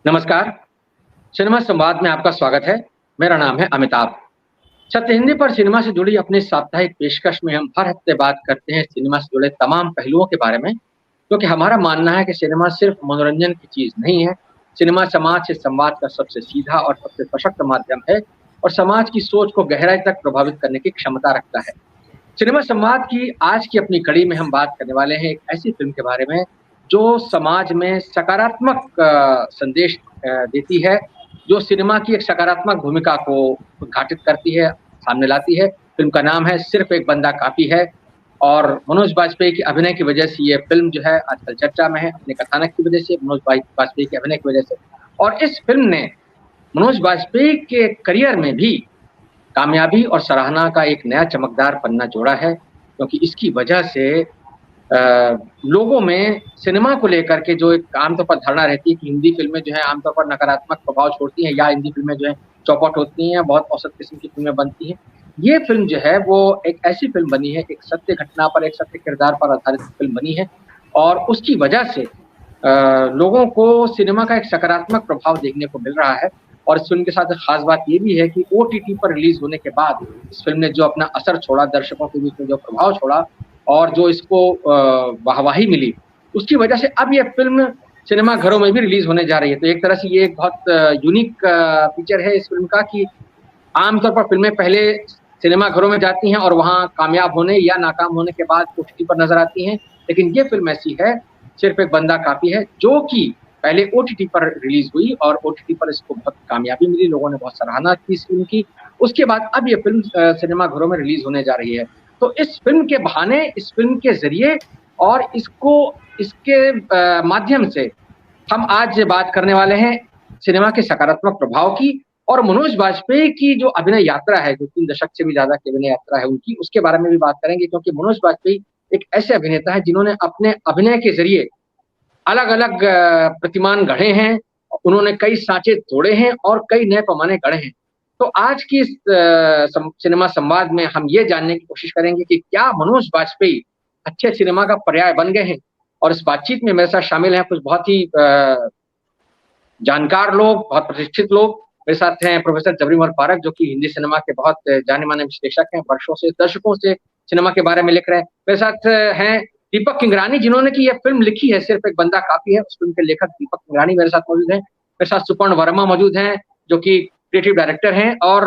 नमस्कार, सिनेमा संवाद में आपका स्वागत है। मेरा नाम है अमिताभ। सत्य हिंदी पर सिनेमा से जुड़ी अपनी साप्ताहिक पेशकश में हम हर हफ्ते बात करते हैं सिनेमा से जुड़े तमाम पहलुओं के बारे में, क्योंकि हमारा मानना है कि सिनेमा सिर्फ मनोरंजन की चीज़ नहीं है। सिनेमा समाज से संवाद का सबसे सीधा और सबसे सशक्त माध्यम है और समाज की सोच को गहराई तक प्रभावित करने की क्षमता रखता है। सिनेमा संवाद की आज की अपनी कड़ी में हम बात करने वाले हैं एक ऐसी फ़िल्म के बारे में, जो समाज में सकारात्मक संदेश देती है, जो सिनेमा की एक सकारात्मक भूमिका को उद्घाटित करती है, सामने लाती है। फ़िल्म का नाम है सिर्फ़ एक बंदा काफ़ी है और मनोज बाजपेयी के अभिनय की वजह से ये फ़िल्म जो है आजकल चर्चा में है, अपने कथानक की वजह से, मनोज बाजपेयी के अभिनय की वजह से। और इस फ़िल्म ने मनोज बाजपेयी के करियर में भी कामयाबी और सराहना का एक नया चमकदार पन्ना जोड़ा है, क्योंकि इसकी वजह से लोगों में सिनेमा को लेकर के जो एक आमतौर पर धारणा रहती है कि हिंदी फ़िल्में जो है आमतौर पर नकारात्मक प्रभाव छोड़ती हैं या हिंदी फ़िल्में जो है चौपट होती हैं, बहुत औसत किस्म की फ़िल्में बनती हैं। ये फ़िल्म जो है वो एक ऐसी फ़िल्म बनी है, एक सत्य घटना पर, एक सत्य किरदार पर आधारित फ़िल्म बनी है और उसकी वजह से लोगों को सिनेमा का एक सकारात्मक प्रभाव देखने को मिल रहा है। और इस फ़िल्म के साथ ख़ास बात ये भी है कि ओटीटी पर रिलीज़ होने के बाद इस फ़िल्म ने जो अपना असर छोड़ा, दर्शकों के बीच में जो प्रभाव छोड़ा और जो इसको वाहवाही मिली, उसकी वजह से अब ये फ़िल्म सिनेमा घरों में भी रिलीज़ होने जा रही है। तो एक तरह से ये एक बहुत यूनिक फ़ीचर है इस फ़िल्म का कि आम तौर पर फ़िल्में पहले सिनेमा घरों में जाती हैं और वहाँ कामयाब होने या नाकाम होने के बाद ओटीटी पर नज़र आती हैं। लेकिन ये फ़िल्म ऐसी है, सिर्फ़ एक बंदा काफ़ी है, जो कि पहले ओटीटी पर रिलीज़ हुई और ओटीटी पर इसको बहुत कामयाबी मिली, लोगों ने बहुत सराहना की इस फ़िल्म की। उसके बाद अब ये फ़िल्म सिनेमा घरों में रिलीज़ होने जा रही है। तो इस फ़िल्म के बहाने, इस फ़िल्म के ज़रिए और इसके माध्यम से हम आज बात करने वाले हैं सिनेमा के सकारात्मक प्रभाव की और मनोज बाजपेयी की जो अभिनय यात्रा है, जो 3 दशक से भी ज़्यादा की अभिनय यात्रा है उनकी, उसके बारे में भी बात करेंगे क्योंकि मनोज बाजपेयी एक ऐसे अभिनेता हैं जिन्होंने अपने अभिनय के ज़रिए अलग-अलग प्रतिमान गढ़े हैं, उन्होंने कई साँचे तोड़े हैं और कई नए पैमाने गढ़े हैं। तो आज की इस सिनेमा संवाद में हम ये जानने की कोशिश करेंगे कि क्या मनोज बाजपेयी अच्छे सिनेमा का पर्याय बन गए हैं? और इस बातचीत में मेरे साथ शामिल हैं कुछ बहुत ही जानकार लोग, बहुत प्रतिष्ठित लोग। मेरे साथ हैं प्रोफ़ेसर जबरी उमर फारूक जो कि हिंदी सिनेमा के बहुत जाने-माने विश्लेषक हैं, वर्षों से, दशकों से सिनेमा के बारे में लिख रहे हैं। मेरे साथ हैं दीपक किंगरानी जिन्होंने कि ये फ़िल्म लिखी है, सिर्फ़ एक बंदा काफ़ी है, उस फ़िल्म के लेखक दीपक किंगरानी मेरे साथ मौजूद हैं। मेरे साथ सुपर्ण वर्मा मौजूद हैं, जो कि क्रिएटिव डायरेक्टर हैं और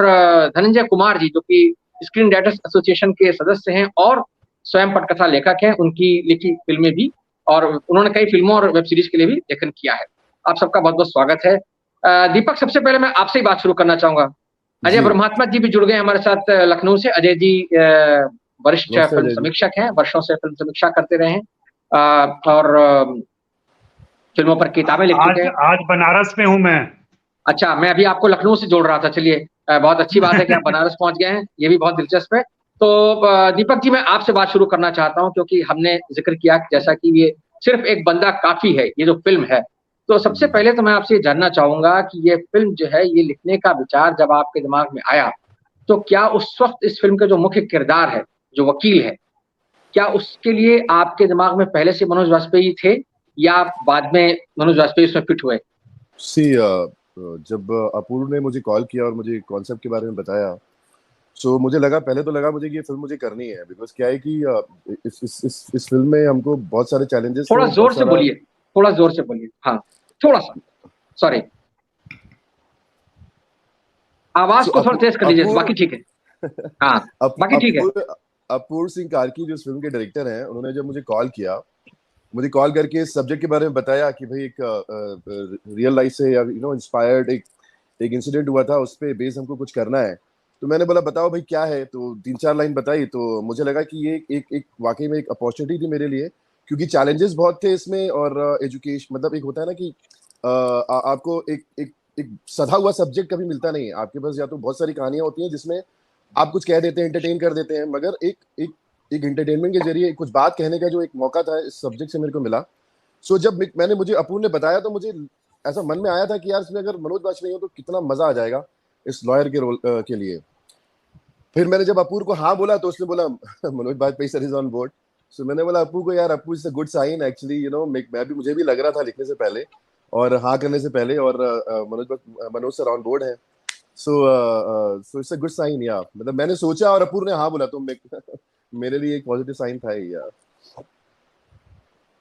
धनंजय कुमार जी जो कि स्क्रीन राइटर्स एसोसिएशन के सदस्य हैं और स्वयं पटकथा लेखक हैं, उनकी लिखी फ़िल्में भी और उन्होंने कई फ़िल्मों और वेब सीरीज़ के लिए भी लेखन किया है। आप सबका बहुत-बहुत स्वागत है। दीपक सबसे पहले मैं आपसे ही बात शुरू करना चाहूँगा। अजय जी, ब्रह्मात्मा जी भी जुड़ गए हमारे साथ लखनऊ से। अजय जी वरिष्ठ नमस्ते फ़िल्म अजय जी। समीक्षक हैं, वर्षों से फ़िल्म समीक्षा करते रहे हैं और फ़िल्मों पर किताबें लिख चुके आज हैं। आज बनारस में हूँ मैं। अच्छा, मैं अभी आपको लखनऊ से जोड़ रहा था। चलिए बहुत अच्छी बात है कि आप बनारस पहुँच गए हैं, ये भी बहुत दिलचस्प है। तो दीपक जी मैं आपसे बात शुरू करना चाहता हूँ क्योंकि हमने ज़िक्र किया कि जैसा कि ये सिर्फ़ एक बंदा काफ़ी है, ये जो फ़िल्म है। तो सबसे जी, पहले तो मैं आपसे ये जानना चाहूँगा कि ये फ़िल्म जो है, ये लिखने का विचार जब आपके दिमाग में आया, तो क्या उस वक़्त इस फ़िल्म का जो मुख्य किरदार है, जो वकील है, क्या उसके लिए आपके दिमाग में पहले से मनोज वाजपेयी थे या बाद में मनोज वाजपेयी उसमें फिट हुए? सी जब अपूर्व ने मुझे कॉल किया और मुझे कॉन्सेप्ट के बारे में बताया, सो मुझे लगा पहले तो लगा मुझे कि ये फ़िल्म मुझे करनी है बिकॉज़ क्या है कि इस फ़िल्म में हमको बहुत सारे चैलेंजेस थोड़ा थे, ज़ोर बहुत से सारा बोलिए, थोड़ा ज़ोर से बोलिए। हाँ, थोड़ा-सा, सॉरी। आवाज़ सो को थोड़ा तेज़ कर लीजिए, अपूर्व बाकी ठीक है। हाँ, बाकी ठीक है। अपूर्व अपूर्व सिंह कार्की जो इस फ़िल्म के डायरेक्टर हैं, उन्होंने जब मुझे कॉल करके इस सब्जेक्ट के बारे में बताया कि भई एक रियल लाइफ़ से या इंस्पायर्ड एक इंसिडेंट हुआ था, उस पे बेस हमको कुछ करना है। तो मैंने बोला बताओ भाई क्या है? तो 3-4 लाइन बताई तो मुझे लगा कि ये एक एक वाक़ई में एक अपॉर्च्युनिटी थी मेरे लिए क्योंकि चैलेंजेस बहुत थे इसमें और मतलब एक होता है ना कि आपको एक सधा हुआ सब्जेक्ट कभी मिलता नहीं है। आपके पास या तो बहुत सारी कहानियाँ होती हैं जिसमें आप कुछ कह देते हैं, एंटरटेन कर देते हैं, मगर एक एक एंटरटेनमेंट के ज़रिए कुछ बात कहने का जो एक मौका था इस सब्जेक्ट से मेरे को मिला। सो जब मुझे अपूर्व ने बताया तो मुझे ऐसा मन में आया था कि यार इसमें अगर मनोज वाजपेयी हो तो कितना मजा आ जाएगा इस लॉयर के रोल के लिए। फिर मैंने जब अपूर्व को हाँ बोला तो उसने बोला Manoj Vajpayee sir is on board. So मैंने बोला अप्पू को यार Appu is a good sign actually मैं भी मुझे भी लग रहा था लिखने से पहले और हाँ करने से पहले, और मनोज सर ऑन बोर्ड है, so it's a good sign yeah, मतलब मैंने सोचा और अपूर ने हाँ बोला, तो मेरे लिए एक पॉजिटिव साइन था ही या।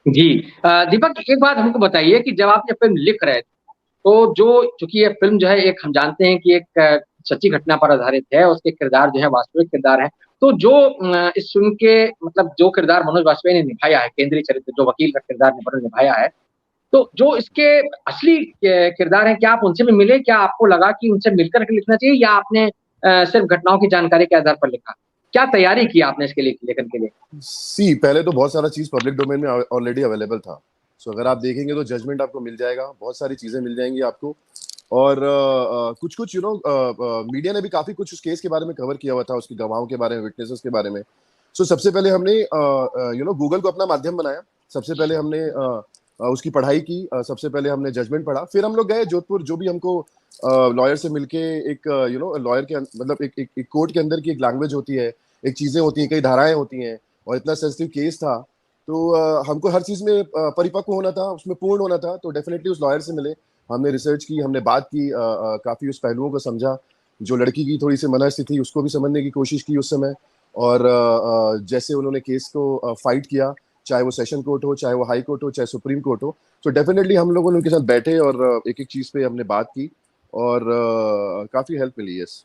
जी। दीपक, एक बात हमको बताइए कि जब आप ये फिल्म लिख रहे थे, तो जो चूंकि ये फिल्म जो है, एक हम जानते हैं कि एक सच्ची घटना पर आधारित है, उसके किरदार जो है वास्तविक किरदार है। तो जो इस फिल्म के मतलब जो किरदार मनोज वाजपेयी ने निभाया है, केंद्रीय चरित्र जो वकील का किरदार निभाया है, तो जो इसके असली किरदार हैं, क्या आप उनसे भी मिले? क्या आपको लगा कि उनसे मिलकर के लिखना चाहिए, या आपने सिर्फ घटनाओं की जानकारी के आधार पर लिखा? क्या तैयारी की आपने इसके लिए, लेखन के लिए? पहले तो बहुत सारा चीज पब्लिक डोमेन में ऑलरेडी अवेलेबल था, सो अगर आप देखेंगे तो जजमेंट आपको मिल जाएगा, बहुत सारी चीजें मिल जाएंगी आपको। और कुछ कुछ मीडिया ने भी काफी कुछ उस केस के बारे में कवर किया हुआ था, उसके गवाहों के बारे में, विटनेसेस के बारे में। सो सबसे पहले हमने गूगल को अपना माध्यम बनाया। सबसे पहले हमने उसकी पढ़ाई की, सबसे पहले हमने जजमेंट पढ़ा, फिर हम लोग गए जोधपुर, जो भी हमको लॉयर से मिलके एक लॉयर के मतलब एक कोर्ट के अंदर की एक लैंग्वेज होती है, एक चीजें होती हैं, कई धाराएं होती हैं, और इतना सेंसिटिव केस था, तो हमको हर चीज में परिपक्व होना था, उसमें पूर्ण होना था। तो डेफिनेटली उस लॉयर से मिले, हमने रिसर्च की, हमने बात की, काफी उस पहलुओं को समझा, जो लड़की की थोड़ी सी मनस्थिति थी उसको भी समझने की कोशिश की उस समय। और जैसे उन्होंने केस को फाइट किया, चाहे वो सेशन कोर्ट हो, चाहे वो हाई कोर्ट हो, चाहे सुप्रीम कोर्ट हो, तो डेफिनेटली हम लोगों ने उनके साथ बैठे और एक एक चीज पे हमने बात की, और काफी हेल्प मिली। यस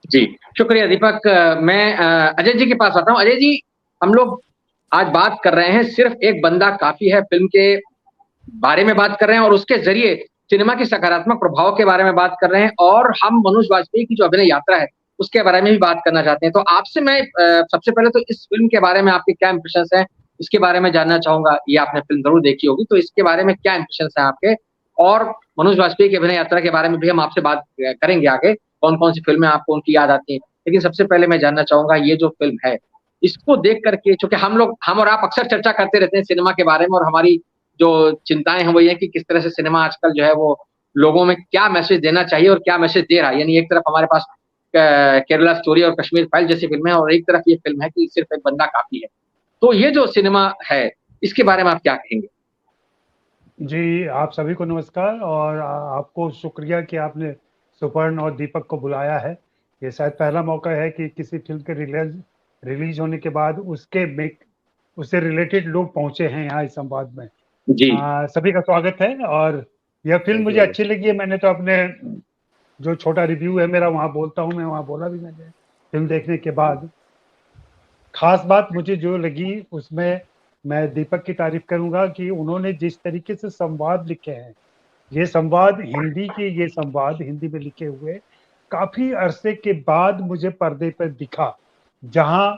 जी, शुक्रिया दीपक। मैं अजय जी के पास आता हूँ। अजय जी, हम लोग आज बात कर रहे हैं, सिर्फ एक बंदा काफी है फिल्म के बारे में बात कर रहे हैं, और उसके जरिए सिनेमा के सकारात्मक प्रभाव के बारे में बात कर रहे हैं, और हम मनोज वाजपेयी की जो अभिनय यात्रा है उसके बारे में भी बात करना चाहते हैं। तो आपसे मैं सबसे पहले तो इस फिल्म के बारे में आपके क्या इंप्रेशंस हैं, इसके बारे में जानना चाहूंगा। ये आपने फिल्म जरूर देखी होगी, तो इसके बारे में क्या इंप्रेशंस हैं आपके? और मनोज वाजपेयी की अभिनय यात्रा के बारे में भी हम आपसे बात करेंगे आगे, कौन कौन सी फिल्में आपको उनकी याद आती हैं। लेकिन सबसे पहले मैं जानना चाहूंगा, ये जो फिल्म है, इसको देख करके, चूंकि हम और आप अक्सर चर्चा करते रहते हैं सिनेमा के बारे में, और हमारी जो चिंताएं हैं वो ये है कि किस तरह से सिनेमा आजकल जो है वो लोगों में क्या मैसेज देना चाहिए और क्या मैसेज दे रहा है। यानी एक तरफ हमारे पास केरला स्टोरी और कश्मीर फाइल जैसी फिल्में हैं, और एक तरफ ये फिल्म है कि सिर्फ एक बंदा काफी है। तो ये जो सिनेमा है, इसके बारे में आप क्या कहेंगे? जी, आप सभी को नमस्कार, और आपको शुक्रिया कि आपने सुपर्ण और दीपक को बुलाया है। ये शायद पहला मौका है कि किसी फिल्म के रिलीज होने के बाद उससे रिलेटेड लोग पहुंचे हैं यहाँ इस संवाद में। जी। सभी का स्वागत है। और यह फिल्म मुझे अच्छी लगी है। मैंने तो अपने जो छोटा रिव्यू है मेरा वहाँ बोलता हूँ, मैं वहाँ बोला भी मैंने फिल्म देखने के बाद। खास बात मुझे जो लगी उसमें मैं दीपक की तारीफ करूंगा कि उन्होंने जिस तरीके से संवाद लिखे हैं, ये संवाद हिंदी में लिखे हुए काफी अरसे के बाद मुझे पर्दे पर दिखा, जहां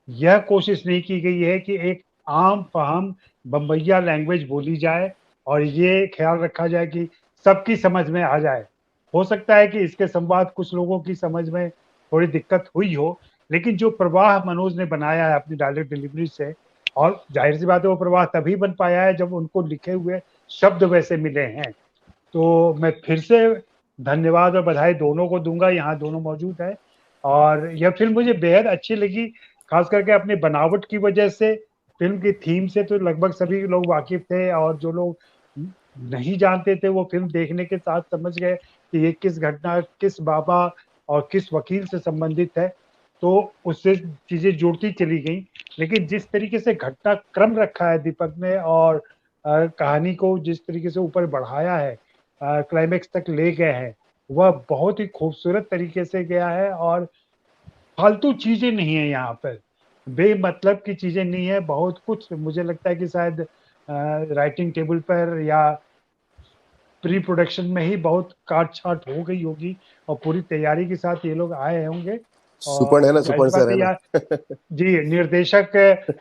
यह कोशिश नहीं की गई है कि एक आम फाहम बम्बैया लैंग्वेज बोली जाए और ये ख्याल रखा जाए कि सबकी समझ में आ जाए। हो सकता है कि इसके संवाद कुछ लोगों की समझ में थोड़ी दिक्कत हुई हो, लेकिन जो प्रवाह मनोज ने बनाया है अपनी डायलॉग डिलीवरी से, और जाहिर सी बात है वो प्रवाह तभी बन पाया है जब उनको लिखे हुए शब्द वैसे मिले हैं। तो मैं फिर से धन्यवाद और बधाई दोनों को दूंगा, यहाँ दोनों मौजूद है। और यह फिल्म मुझे बेहद अच्छी लगी, खास करके अपनी बनावट की वजह से। फिल्म की थीम से तो लगभग सभी लोग वाकिफ थे, और जो लोग नहीं जानते थे वो फिल्म देखने के साथ समझ गए कि ये किस घटना, किस बाबा और किस वकील से संबंधित है, तो उससे चीजें जुड़ती चली गई। लेकिन जिस तरीके से घटना क्रम रखा है दीपक ने, और कहानी को जिस तरीके से ऊपर बढ़ाया है, क्लाइमेक्स तक ले गए हैं, वह बहुत ही खूबसूरत तरीके से गया है। और फालतू चीजें नहीं है यहाँ पर, बेमतलब की चीजें नहीं है। बहुत कुछ मुझे लगता है कि शायद राइटिंग टेबल पर या प्री प्रोडक्शन में ही बहुत काट छाट हो गई होगी, और पूरी तैयारी के साथ ये लोग आए होंगे। सुपर्ण है ना, सुपर्ण सर है ना। जी, निर्देशक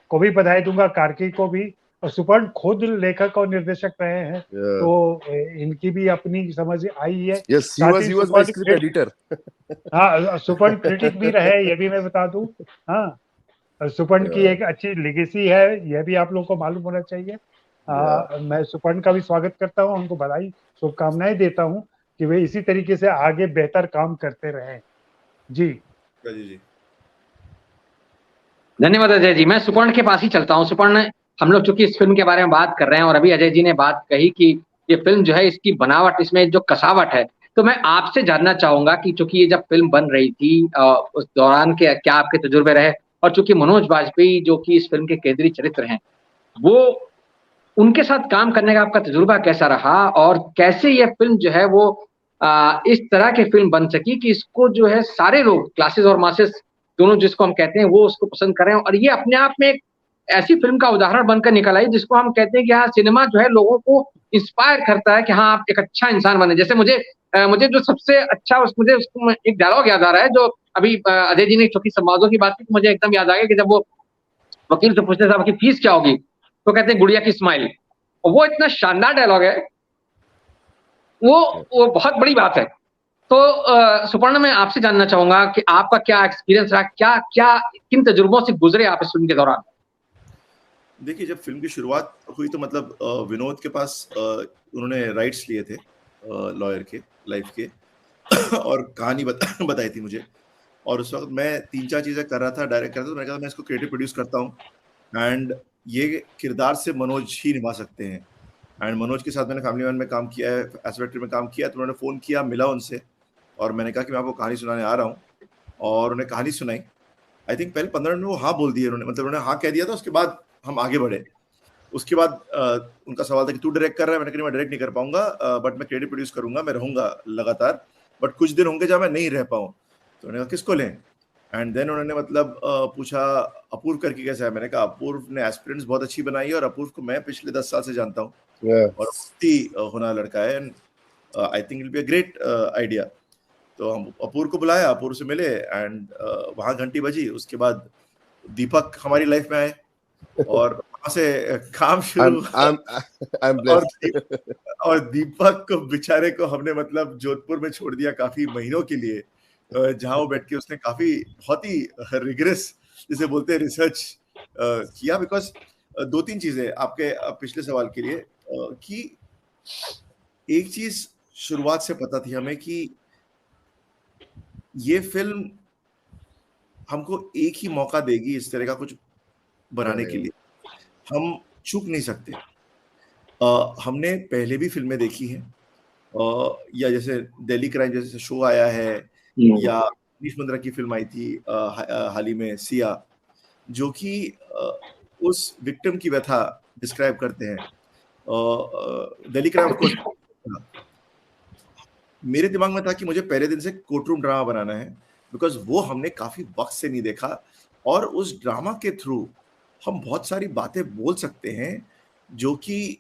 को भी बधाई दूंगा, कार्की को भी। और सुपर्ण खुद लेखक और निर्देशक रहे हैं, तो इनकी भी अपनी समझ आई है। Yes, he was my script editor. हाँ, सुपर्ण क्रिटिक भी रहे, ये भी मैं बता दूं। हाँ, सुपर्ण की एक अच्छी लेगेसी है, यह भी आप लोगों को मालूम होना चाहिए। मैं सुपर्ण का भी स्वागत करता हूँ, उनको बधाई शुभकामनाएं देता हूँ कि वे इसी तरीके से आगे बेहतर काम करते रहें। जी जी धन्यवाद अजय जी। मैं सुपर्ण के पास ही चलता हूँ। सुपर्ण, हम लोग चूंकि इस फिल्म के बारे में बात कर रहे हैं, और अभी अजय जी ने बात कही कि ये फिल्म जो है इसकी बनावट, इसमें जो कसावट है, तो मैं आपसे जानना चाहूंगा कि चूंकि ये जब फिल्म बन रही थी उस दौरान के क्या आपके तजुर्बे रहे, और चूंकि मनोज बाजपेयी जो कि इस फिल्म के केंद्रीय चरित्र हैं, वो उनके साथ काम करने का आपका तजुर्बा कैसा रहा, और कैसे ये फिल्म जो है वो इस तरह की फिल्म बन सकी कि इसको जो है सारे लोग, क्लासेस और मासेस दोनों जिसको हम कहते हैं, वो उसको पसंद करें, और ये अपने आप में एक ऐसी फिल्म का उदाहरण बनकर निकल आई जिसको हम कहते हैं कि हाँ, सिनेमा जो है लोगों को इंस्पायर करता है कि हाँ, आप एक अच्छा इंसान बने। जैसे मुझे जो सबसे अच्छा मुझे उसको एक डायलॉग याद आ रहा है, जो अभी अजय जी ने चूंकि संवादों की बात की, तो मुझे एकदम याद आ गया कि जब वो वकील से पूछते साहब की फीस क्या होगी, तो कहते हैं गुड़िया की स्माइल। और वो इतना शानदार डायलॉग है, वो बहुत बड़ी बात है। तो सुपर्णा, मैं आपसे जानना चाहूंगा कि आपका क्या एक्सपीरियंस रहा, क्या क्या किन तजुर्बों से गुजरे आप इस फिल्म के दौरान? देखिए, जब फिल्म की शुरुआत हुई तो मतलब विनोद के पास उन्होंने राइट्स लिए थे लॉयर के, लाइफ के और कहानी बताई थी मुझे। और उस वक्त मैं 3-4 चीजें कर रहा था, डायरेक्ट कर रहा था, तो मैंने कहा मैं इसको क्रिएटिव प्रोड्यूस करता हूँ एंड ये किरदार से मनोज ही निभा सकते हैं। एंड मनोज के साथ मैंने फैमिली मैन में काम किया है, एस्पेक्ट में काम किया, तो उन्होंने फ़ोन किया, मिला उनसे और मैंने कहा कि मैं आपको कहानी सुनाने आ रहा हूँ, और उन्हें कहानी सुनाई। आई थिंक पहले 15 मिनट में वो हाँ बोल दिए उन्होंने, मतलब उन्होंने हाँ कह दिया था। उसके बाद हम आगे बढ़े। उसके बाद उनका सवाल था कि तू डायरेक्ट कर रहा है? मैंने कहा मैं डायरेक्ट नहीं कर पाऊंगा, बट मैं क्रेडिट प्रोड्यूस करूंगा, मैं रहूंगा लगातार, बट कुछ दिन होंगे जब मैं नहीं रह पाऊँ। तो उन्होंने कहा किसको लें? एंड देन उन्होंने मतलब पूछा अपूर्व करके कैसा है? मैंने कहा अपूर्व ने एस्पिरेंट्स बहुत अच्छी बनाई है और अपूर्व को मैं पिछले 10 साल से जानता हूँ और बहुत ही होनहार लड़का है and I think it will be a great idea. तो हम अपूर्व को बुलाया, अपूर्व से मिले एंड वहाँ घंटी बजी। उसके बाद दीपक हमारी लाइफ में आए और वहाँ से काम शुरू। और दीपक को बेचारे को हमने मतलब जोधपुर में छोड़ दिया काफी महीनों के लिए, जहाँ वो बैठ के उसने काफी बहुत ही रिगरस जिसे बोलते हैं रिसर्च किया। बिकॉज 2-3 चीजें आपके पिछले सवाल के लिए कि एक चीज शुरुआत से पता थी हमें कि ये फिल्म हमको एक ही मौका देगी इस तरह का कुछ बनाने के लिए, हम चूक नहीं सकते। हमने पहले भी फिल्में देखी हैं, या जैसे दिल्ली क्राइम जैसे शो आया है, या मनीष मंद्रा की फिल्म आई थी हाल ही में सिया, जो कि उस विक्टिम की व्यथा डिस्क्राइब करते हैं। दिल्ली क्राइम को मेरे दिमाग में था कि मुझे पहले दिन से कोर्टरूम ड्रामा बनाना है, बिकॉज वो हमने काफी वक्त से नहीं देखा और उस ड्रामा के थ्रू हम बहुत सारी बातें बोल सकते हैं जो कि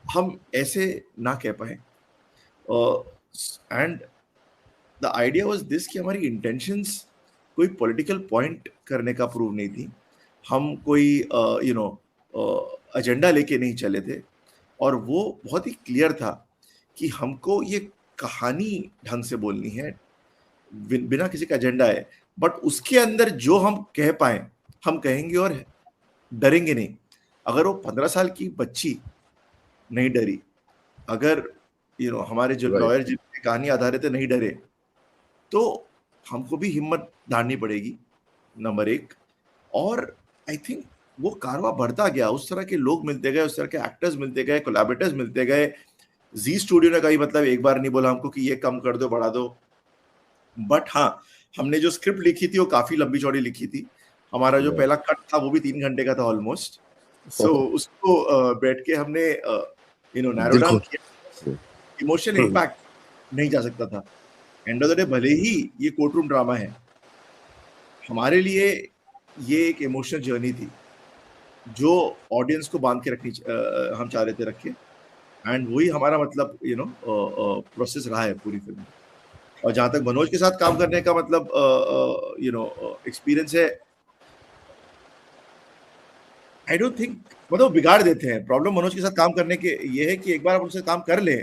हम ऐसे ना कह पाए। And the idea was this कि हमारी इंटेंशंस कोई पॉलिटिकल पॉइंट करने का प्रूव नहीं थी, हम कोई एजेंडा लेके नहीं चले थे, और वो बहुत ही क्लियर था कि हमको ये कहानी ढंग से बोलनी है बिना किसी का एजेंडा है, बट उसके अंदर जो हम कह पाए हम कहेंगे और डरेंगे नहीं। अगर वो 15 साल की बच्ची नहीं डरी, अगर हमारे जो लॉयर जिनकी कहानी आधारित है नहीं डरे, तो हमको भी हिम्मत डालनी पड़ेगी, नंबर 1। और आई थिंक वो कारवा बढ़ता गया, उस तरह के लोग मिलते गए, उस तरह के एक्टर्स मिलते गए, कोलैबोरेटर्स मिलते गए। जी स्टूडियो ने कहीं मतलब एक बार नहीं बोला हमको कि ये कम कर दो, बढ़ा दो, बट हाँ, हमने जो स्क्रिप्ट लिखी थी वो काफी लंबी चौड़ी लिखी थी। हमारा जो पहला कट था वो भी 3 घंटे का था ऑलमोस्ट। सो उसको बैठ के हमने नैरो डाउन किया। इमोशन इम्पैक्ट नहीं जा सकता था। एंड ऑफ द डे भले ही ये कोर्टरूम ड्रामा है, हमारे लिए ये एक इमोशनल जर्नी थी जो ऑडियंस को बांध के रखनी हम चाह रहे थे रखे, एंड वही हमारा मतलब प्रोसेस रहा है पूरी फिल्म। और जहां तक मनोज के साथ काम करने का मतलब एक्सपीरियंस है, आई डोंट थिंक मतलब बिगाड़ देते हैं। प्रॉब्लम मनोज के साथ काम करने के ये है कि एक बार आप उनसे काम कर ले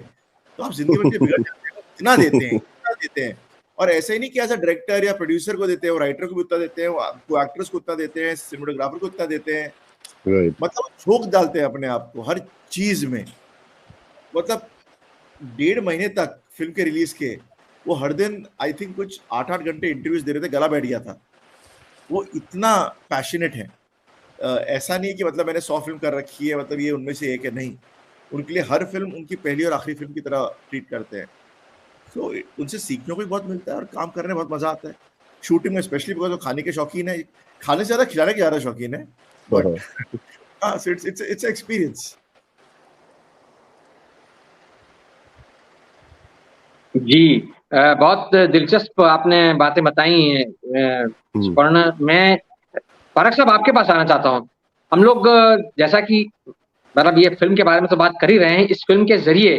तो आप जिंदगी भर के बिगड़ जाते हैं। इतना देते हैं और ऐसे ही नहीं कि एज अ डायरेक्टर या प्रोड्यूसर को देते हैं, वो राइटर को भी उतना देते हैं, वो एक्ट्रेस को उतना देते हैं, सिनेमेटोग्राफर को उतना देते हैं। मतलब झोंक डालते हैं अपने आप को हर चीज में। मतलब 1.5 महीने तक फिल्म के रिलीज के वो हर दिन आई थिंक कुछ 8-8 घंटे इंटरव्यूज दे रहे थे, गला बैठ गया था। वो इतना पैशनेट है। ऐसा नहीं कि मतलब मैंने 100 फिल्म कर रखी है, मतलब ये उनमें से एक है, नहीं। उनके लिए हर फिल्म उनकी पहली और आखिरी फिल्म की तरह ट्रीट करते हैं। तो उनसे सीखने को भी बहुत मिलता है और काम करने में बहुत मजा आता है, शूटिंग में स्पेशली, बिकॉज वो खाने के शौकीन है, खाने से ज्यादा खिलाने के ज्यादा शौकीन है, बट हाँ, सो इट्स एक्सपीरियंस। जी, बहुत दिलचस्प आपने बातें बताई स्वर्ण। मैं पारक साहब आपके पास आना चाहता हूँ। हम लोग जैसा कि मतलब ये फिल्म के बारे में तो बात कर ही रहे हैं, इस फिल्म के जरिए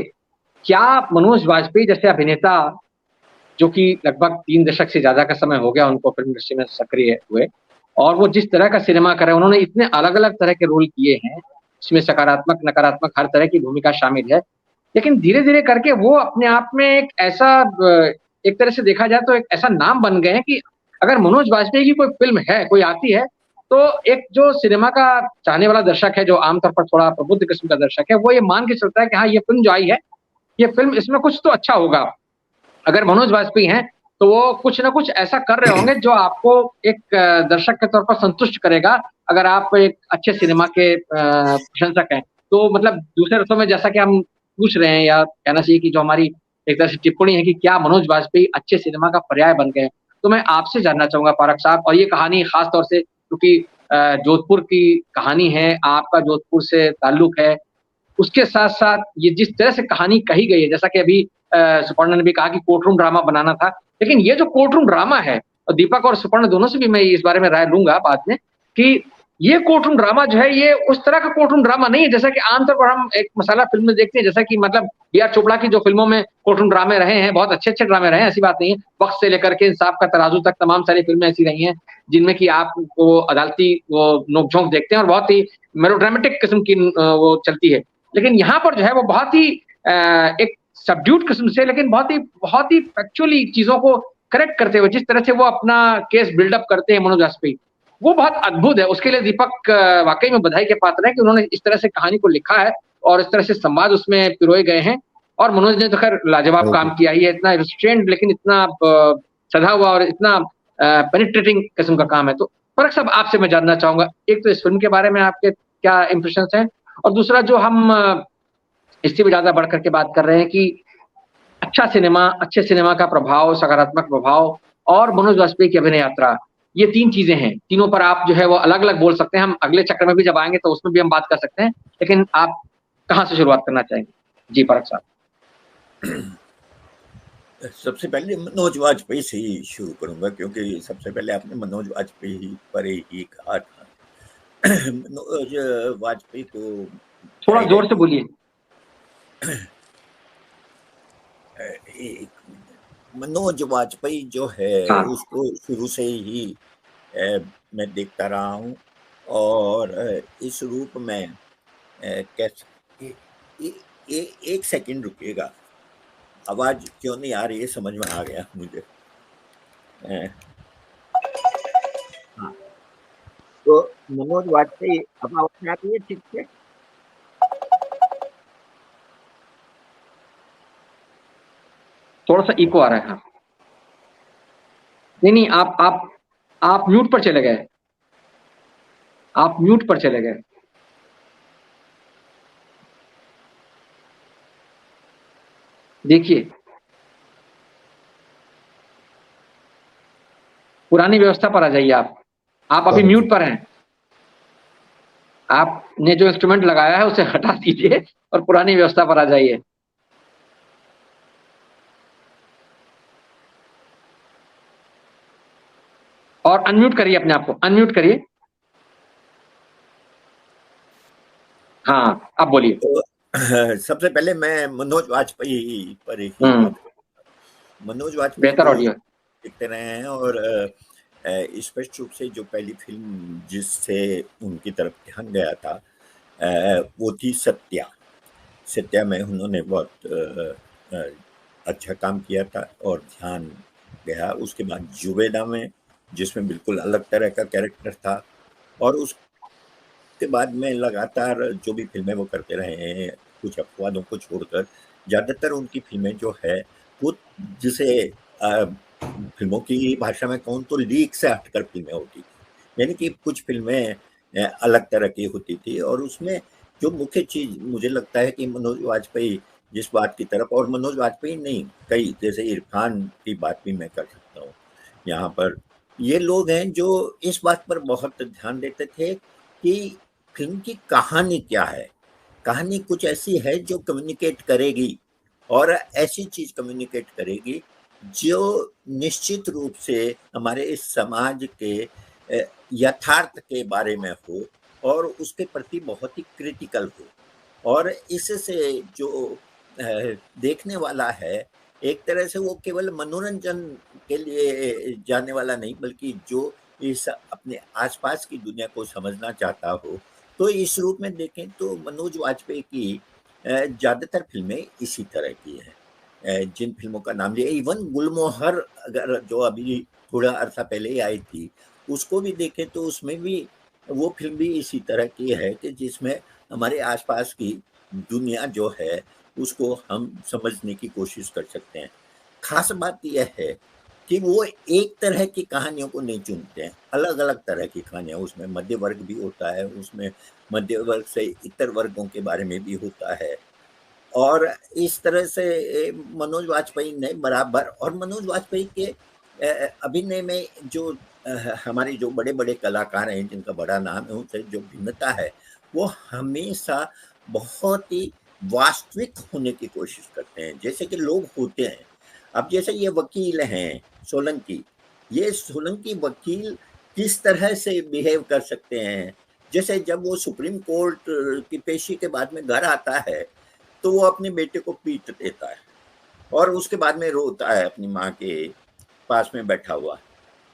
क्या मनोज वाजपेयी जैसे अभिनेता, जो कि लगभग 3 दशक से ज्यादा का समय हो गया उनको फिल्म इंडस्ट्री में सक्रिय हुए, और वो जिस तरह का सिनेमा करे, उन्होंने इतने अलग अलग तरह के रोल किए हैं, इसमें सकारात्मक नकारात्मक हर तरह की भूमिका शामिल है, लेकिन धीरे धीरे करके वो अपने आप में एक ऐसा, एक तरह से देखा जाए तो एक ऐसा नाम बन गए हैं कि अगर मनोज वाजपेयी की कोई फिल्म है, कोई आती है, तो एक जो सिनेमा का चाहने वाला दर्शक है, जो आमतौर पर थोड़ा प्रबुद्ध किस्म का दर्शक है, वो ये मान के चलता है कि हाँ, ये फिल्म जो आई है, ये फिल्म, इसमें कुछ तो अच्छा होगा। अगर मनोज वाजपेयी हैं, तो वो कुछ ना कुछ ऐसा कर रहे होंगे जो आपको एक दर्शक के तौर पर संतुष्ट करेगा, अगर आप एक अच्छे सिनेमा के प्रशंसक हैं। तो मतलब दूसरे अर्थों में जैसा कि हम पूछ रहे हैं, या कहना चाहिए कि जो हमारी एक तरह से टिप्पणी है कि क्या मनोज वाजपेयी अच्छे सिनेमा का पर्याय बन गए हैं? तो मैं आपसे जानना चाहूँगा पारक साहब, और ये कहानी खास तौर से क्योंकि जोधपुर की कहानी है, आपका जोधपुर से ताल्लुक है, उसके साथ-साथ ये जिस तरह से कहानी कही गई है, जैसा कि अभी सुपर्णा ने भी कहा कि कोर्ट रूम ड्रामा बनाना था, लेकिन ये जो कोर्ट रूम ड्रामा है, और दीपक और सुपर्णा दोनों से भी मैं इस बारे में राय लूँगा बाद में, कि ये कोर्ट रूम ड्रामा जो है, ये उस तरह का कोर्ट रूम ड्रामा नहीं है, जैसा कि आमतौर पर हम एक मसाला फ़िल्म में देखते हैं, जैसा कि मतलब बी.आर. चोपड़ा की जो फ़िल्मों में कोर्ट रूम ड्रामे रहे हैं, बहुत अच्छे-अच्छे ड्रामे रहे हैं, ऐसी बात नहीं है। वक़्त से लेकर के इंसाफ का तराजू तक तमाम सारी फ़िल्में ऐसी रही हैं, जिनमें कि आपको अदालती वो नोक-झोंक देखते हैं और बहुत ही मेलोड्रामेटिक किस्म की वो चलती है। लेकिन यहाँ पर जो है वो बहुत ही एक सबड्यूड किस्म से, लेकिन बहुत ही फैक्चुअली चीज़ों को करेक्ट करते हुए, जिस तरह से वो अपना केस बिल्डअप करते हैं मनोज वाजपेयी, वो बहुत अद्भुत है। उसके लिए दीपक वाक़ई में बधाई के पात्र हैं कि उन्होंने इस तरह से कहानी को लिखा है और इस तरह से संवाद उसमें पिरोए गए हैं, और मनोज ने तो खैर लाजवाब काम किया ही है, इतना रिस्ट्रेंट लेकिन इतना सधा हुआ और इतना पेनिट्रेटिंग किस्म का काम है। तो फर्क साहब, आपसे मैं जानना चाहूँगा, एक तो इस फ़िल्म के बारे में आपके क्या इंप्रेशंस हैं? और दूसरा, जो हम इससे भी ज़्यादा बढ़ कर के बात कर रहे हैं कि अच्छे सिनेमा का प्रभाव, सकारात्मक प्रभाव और मनोज वाजपेयी की अभिनय यात्रा, ये 3 चीज़ें हैं। तीनों पर आप जो है वो अलग-अलग बोल सकते हैं। हम अगले चक्र में भी जब आएँगे तो उसमें भी हम बात कर सकते हैं। लेकिन आप कहाँ से शुरुआत करना चाहेंगे? जी, पारक साहब। सबसे पहले मनोज वाजपेयी से ही शुरू करूँगा, क्योंकि सबसे पहले आपने मनोज वाजपेयी पर ही कहा था। मनोज वाजपेयी को थोड़ा जोर से बोलिए। मनोज वाजपेयी जो है, हाँ। उसको शुरू से ही मैं देखता रहा हूँ, और इस रूप में कैसे एक सेकंड रुकिएगा, आवाज क्यों नहीं आ रही है, समझ में आ गया मुझे। हाँ, तो मनोज वाजपेयी, अब आवाज आ रही है ठीक से? थोड़ा सा इको आ रहा है। हाँ, नहीं, आप म्यूट पर चले गए। आप म्यूट पर चले गए। देखिए, पुरानी व्यवस्था पर आ जाइए आप। आप अभी म्यूट पर हैं। आपने जो इंस्ट्रूमेंट लगाया है उसे हटा दीजिए और पुरानी व्यवस्था पर आ जाइए। और अनम्यूट करिए अपने आप को, अनम्यूट करिए। हाँ, अब बोलिए। तो सबसे पहले मैं मनोज वाजपेयी पर ही मनोज वाजपेयी बेहतर ऑडियो देखते रहे हैं, और स्पष्ट रूप से जो पहली फिल्म जिससे उनकी तरफ ध्यान गया था वो थी सत्या। सत्या में उन्होंने बहुत अच्छा काम किया था और ध्यान गया। उसके बाद जुबेदा में, जिसमें बिल्कुल अलग तरह का कैरेक्टर था, और उसके बाद में लगातार जो भी फिल्में वो करते रहे हैं, कुछ अपवादों को छोड़कर ज़्यादातर उनकी फिल्में जो है वो, जिसे फिल्मों की भाषा में कहूँ तो लीक से हटकर फिल्में होती थी, यानी कि कुछ फिल्में अलग तरह की होती थी और उसमें जो मुख्य चीज मुझे लगता है कि मनोज वाजपेयी जिस बात की तरफ, और मनोज वाजपेयी नहीं, कई जैसे इरफान की बात भी मैं कर सकता हूँ यहाँ पर, ये लोग हैं जो इस बात पर बहुत ध्यान देते थे कि फिल्म की कहानी क्या है, कहानी कुछ ऐसी है जो कम्युनिकेट करेगी, और ऐसी चीज कम्युनिकेट करेगी जो निश्चित रूप से हमारे इस समाज के यथार्थ के बारे में हो और उसके प्रति बहुत ही क्रिटिकल हो, और इससे जो देखने वाला है एक तरह से वो केवल मनोरंजन के लिए जाने वाला नहीं, बल्कि जो इस अपने आसपास की दुनिया को समझना चाहता हो, तो इस रूप में देखें तो मनोज वाजपेयी की ज्यादातर फिल्में इसी तरह की है। जिन फिल्मों का नाम लिया, इवन गुलमोहर अगर जो अभी थोड़ा अरसा पहले ही आई थी, उसको भी देखें तो उसमें भी वो फिल्म भी इसी तरह की है कि जिसमें हमारे आसपास की दुनिया जो है उसको हम समझने की कोशिश कर सकते हैं। खास बात यह है कि वो एक तरह की कहानियों को नहीं चुनते हैं, अलग अलग तरह की कहानियां, उसमें मध्य वर्ग भी होता है, उसमें मध्य वर्ग से इतर वर्गों के बारे में भी होता है, और इस तरह से मनोज वाजपेयी ने बराबर, और मनोज वाजपेयी के अभिनय में जो हमारे जो बड़े बड़े कलाकार हैं जिनका बड़ा नाम है, उनसे जो भिन्नता है वो हमेशा बहुत ही वास्तविक होने की कोशिश करते हैं, जैसे कि लोग होते हैं। अब जैसे ये वकील हैं सोलंकी, ये सोलंकी वकील किस तरह से बिहेव कर सकते हैं, जैसे जब वो सुप्रीम कोर्ट की पेशी के बाद में घर आता है तो वो अपने बेटे को पीट देता है और उसके बाद में रोता है अपनी माँ के पास में बैठा हुआ।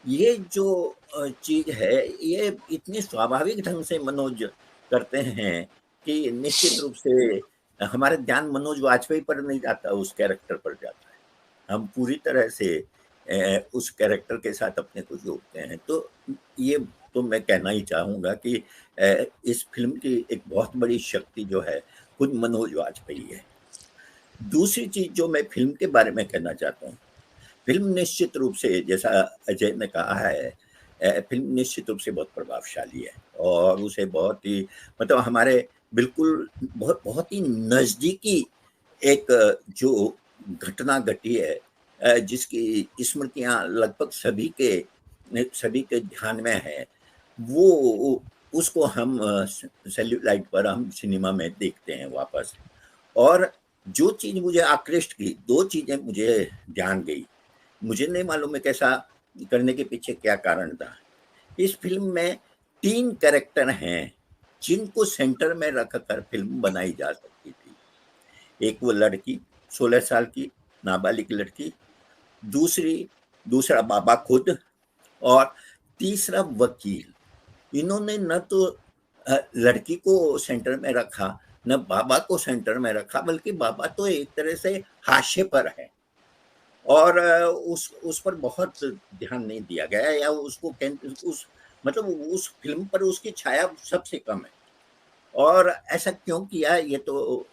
ये जो चीज है ये इतनी स्वाभाविक ढंग से मनोज करते हैं कि निश्चित रूप से हमारा ध्यान मनोज वाजपेयी पर नहीं जाता, उस कैरेक्टर पर जाता है। हम पूरी तरह से उस कैरेक्टर के साथ अपने को जोड़ते हैं। तो ये तो मैं कहना ही चाहूंगा कि इस फिल्म की एक बहुत बड़ी शक्ति जो है खुद मनोज वाजपेयी है। दूसरी चीज जो मैं फिल्म के बारे में कहना चाहता हूँ, फिल्म निश्चित रूप से जैसा अजय ने कहा है, फिल्म निश्चित रूप से बहुत प्रभावशाली है और उसे बहुत ही मतलब हमारे बिल्कुल बहुत बहुत ही नजदीकी एक जो घटना घटी है जिसकी स्मृतियां लगभग सभी के ध्यान में है, वो उसको हम सेल्यूलाइट पर हम सिनेमा में देखते हैं वापस। और जो चीज मुझे आकृष्ट की, दो चीजें मुझे ध्यान गई, मुझे नहीं मालूम है कैसा करने के पीछे क्या कारण था। इस फिल्म में 3 कैरेक्टर हैं जिनको सेंटर में रखकर फिल्म बनाई जा सकती थी। एक वो लड़की 16 साल की नाबालिग लड़की, दूसरा बाबा खुद, और तीसरा वकील। इन्होंने न तो लड़की को सेंटर में रखा न बाबा को सेंटर में रखा, बल्कि बाबा तो एक तरह से हाशिए पर है और उस पर बहुत ध्यान नहीं दिया गया, या उसको उस मतलब उस फिल्म पर उसकी छाया सबसे कम है। और ऐसा क्यों किया ये तो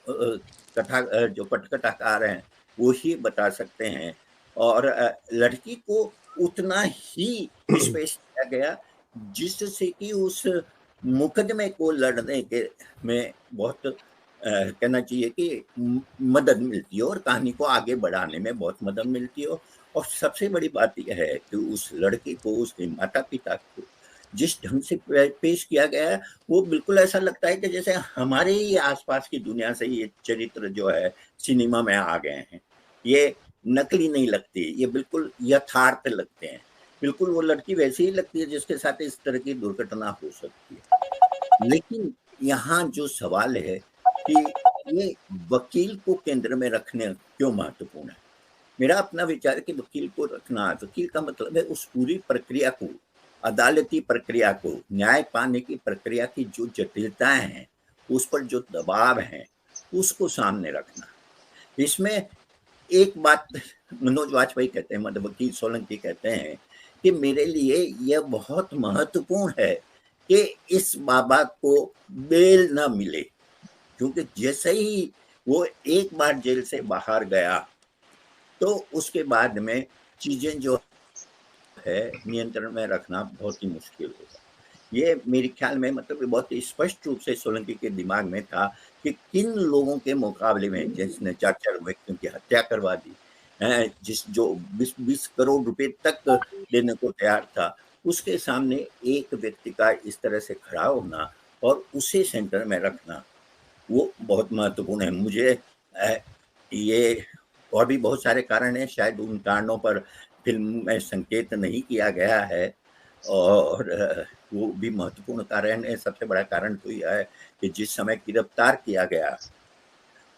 जो पटकथाकार हैं वो ही बता सकते हैं। और लड़की को उतना ही स्पेस दिया गया जिससे कि उस मुकदमे को लड़ने के में बहुत कहना चाहिए कि मदद मिलती हो और कहानी को आगे बढ़ाने में बहुत मदद मिलती हो। और सबसे बड़ी बात यह है कि उस लड़के को उसके माता पिता को जिस ढंग से पेश किया गया है वो बिल्कुल ऐसा लगता है कि जैसे हमारे ही आसपास की दुनिया से ये चरित्र जो है सिनेमा में आ गए हैं। ये नकली नहीं लगती, ये बिल्कुल यथार्थ लगते हैं। बिल्कुल वो लड़की वैसी ही लगती है जिसके साथ इस तरह की दुर्घटना हो सकती है। लेकिन यहाँ जो सवाल है कि ये वकील को केंद्र में रखने क्यों महत्वपूर्ण है। मेरा अपना विचार है कि वकील को रखना, वकील का मतलब है उस पूरी प्रक्रिया को, अदालती प्रक्रिया को, न्याय पाने की प्रक्रिया की जो जटिलताएं हैं, उस पर जो दबाव है, उसको सामने रखना। इसमें एक बात मनोज वाजपेयी कहते हैं, मतलब वकील सोलंकी कहते हैं कि मेरे लिए यह बहुत महत्वपूर्ण है कि इस बाबा को बेल न मिले, क्योंकि जैसे ही वो एक बार जेल से बाहर गया तो उसके बाद में चीजें जो है नियंत्रण में रखना बहुत ही मुश्किल होगा। ये मेरे ख्याल में मतलब बहुत स्पष्ट रूप से सोलंकी के दिमाग में था कि किन लोगों के मुकाबले में जिसने 4-4 व्यक्तियों की हत्या करवा दी, जिस जो 20 करोड़ रुपए तक देने को तैयार था, उसके सामने एक व्यक्ति का इस तरह से खड़ा होना और उसे सेंटर में रखना, वो बहुत महत्वपूर्ण है। मुझे ये और भी बहुत सारे कारण हैं, शायद उन कारणों पर फिल्म में संकेत नहीं किया गया है, और वो भी महत्वपूर्ण कारण है। सबसे बड़ा कारण तो यह है कि जिस समय गिरफ्तार किया गया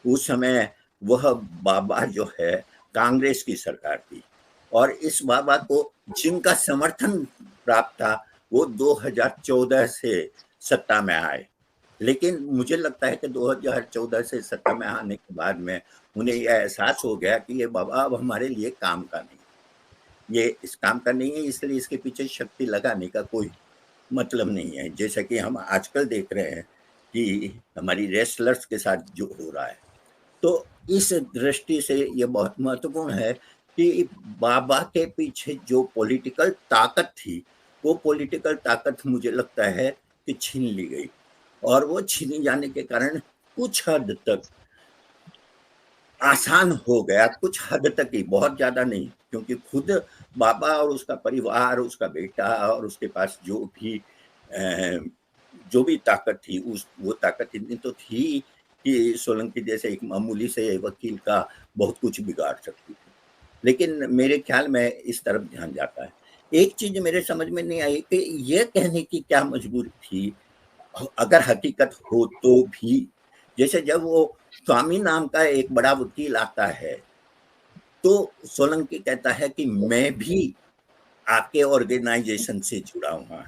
उस समय वह बाबा जो है कांग्रेस की सरकार थी, और इस बाबा को जिनका समर्थन प्राप्त था वो 2014 से सत्ता में आए। लेकिन मुझे लगता है कि 2014 से सत्ता में आने के बाद में उन्हें यह एहसास हो गया कि ये बाबा अब हमारे लिए काम का नहीं, ये इस काम का नहीं है, इसलिए इसके पीछे शक्ति लगाने का कोई मतलब नहीं है। जैसा कि हम आजकल देख रहे हैं कि हमारी रेसलर्स के साथ जो हो रहा है, तो इस दृष्टि से ये बहुत महत्वपूर्ण है कि बाबा के पीछे जो पॉलिटिकल ताकत थी, वो पॉलिटिकल ताकत मुझे लगता है कि छीन ली गई, और वो छीनी जाने के कारण कुछ हद तक आसान हो गया, कुछ हद तक ही, बहुत ज्यादा नहीं, क्योंकि खुद बाबा और उसका परिवार, उसका बेटा और उसके पास जो भी ताकत थी, वो ताकत इतनी तो थी कि सोलंकी जैसे एक मामूली से वकील का बहुत कुछ बिगाड़ सकती थी। लेकिन मेरे ख्याल में इस तरफ ध्यान जाता है। एक चीज मेरे समझ में नहीं आई कि ये कहने की क्या मजबूरी थी, अगर हकीकत हो तो भी, जैसे जब वो स्वामी नाम का एक बड़ा वकील आता है तो सोलंकी कहता है कि मैं भी आपके ऑर्गेनाइजेशन से जुड़ा हुआ,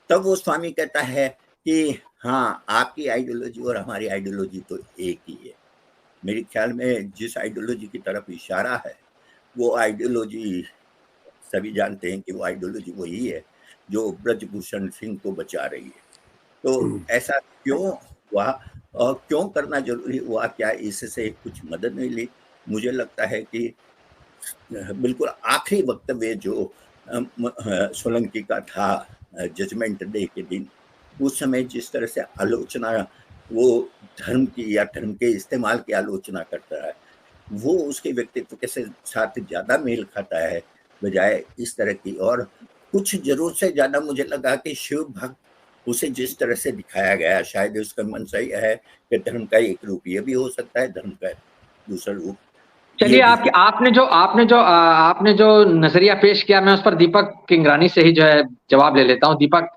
तब वो स्वामी कहता है कि हाँ, आपकी आइडियोलॉजी और हमारी आइडियोलॉजी तो एक ही है। मेरे ख्याल में जिस आइडियोलॉजी की तरफ इशारा है, वो आइडियोलॉजी सभी जानते हैं कि वो आइडियोलॉजी वही है जो ब्रजभूषण सिंह को बचा रही है। तो ऐसा क्यों हुआ और क्यों करना जरूरी हुआ, क्या इससे कुछ मदद मिली? मुझे लगता है कि बिल्कुल आखिरी वक्तव्य जो सोलंकी का था जजमेंट डे के दिन, उस समय जिस तरह से आलोचना वो धर्म की या धर्म के इस्तेमाल की आलोचना करता है, वो उसके व्यक्तित्व के साथ ज्यादा मेल खाता है बजाय इस तरह की। और कुछ जरूर से ज्यादा मुझे लगा कि शिव भक्त उसे जिस तरह से दिखाया गया, शायद उसका मन सही है कि धर्म का एक रूप ये भी हो सकता है, धर्म का दूसरा रूप। चलिए, आपने जो नजरिया पेश किया, मैं उस पर दीपक किंगरानी से ही जो है जवाब ले लेता हूँ। दीपक,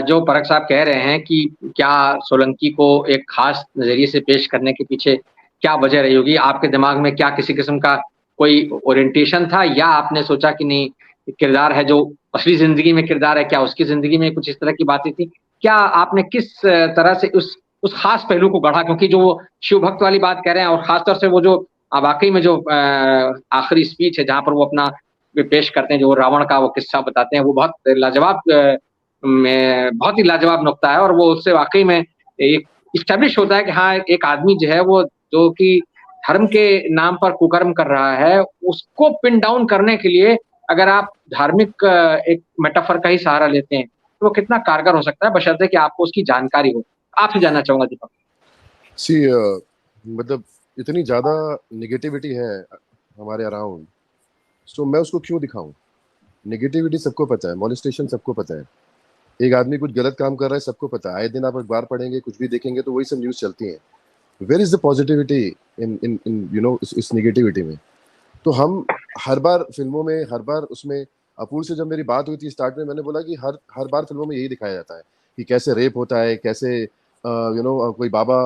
जो परख साहब कह रहे हैं कि क्या सोलंकी को एक खास नजरिए से पेश करने के पीछे क्या वजह रही होगी, आपके दिमाग में क्या किसी किस्म का कोई ओरिएंटेशन था, या आपने सोचा कि नहीं किरदार है जो असली जिंदगी में किरदार है, क्या उसकी जिंदगी में कुछ इस तरह की बातें थी? क्या आपने किस तरह से उस खास पहलू को गढ़ा? क्योंकि जो वो शिव भक्त वाली बात कह रहे हैं और खासतौर से वो जो वाकई में जो आखिरी स्पीच है जहां पर वो अपना पेश करते हैं, जो रावण का वो किस्सा बताते हैं, वो बहुत लाजवाब, बहुत ही लाजवाब नुक्ता है, और वो उससे वाकई में एक इस्टेब्लिश होता है कि हाँ, एक आदमी जो है वो जो कि धर्म के नाम पर कुकर्म कर रहा है, उसको पिन डाउन करने के लिए अगर आप धार्मिक एक मेटाफर का ही सहारा लेते हैं तो वो कितना कारगर हो सकता है, बशर्ते कि आपको उसकी जानकारी हो। आपसे जानना चाहूंगा दीपक। मतलब इतनी ज्यादा नेगेटिविटी है हमारे अराउंड, तो मैं उसको क्यों दिखाऊं? नेगेटिविटी सबको पता है, मॉलेस्टेशन सबको पता है, एक आदमी कुछ गलत काम कर रहा है सबको पता है, आए दिन आप अखबार पढ़ेंगे, कुछ भी देखेंगे तो वही सब न्यूज चलती है। Where is the positivity in you know इस नेगेटिविटी में? तो हम हर बार फिल्मों में, हर बार उसमें, अपूर से जब मेरी बात हुई थी स्टार्ट में, मैंने बोला कि हर बार फिल्मों में यही दिखाया जाता है कि कैसे रेप होता है, कैसे कोई बाबा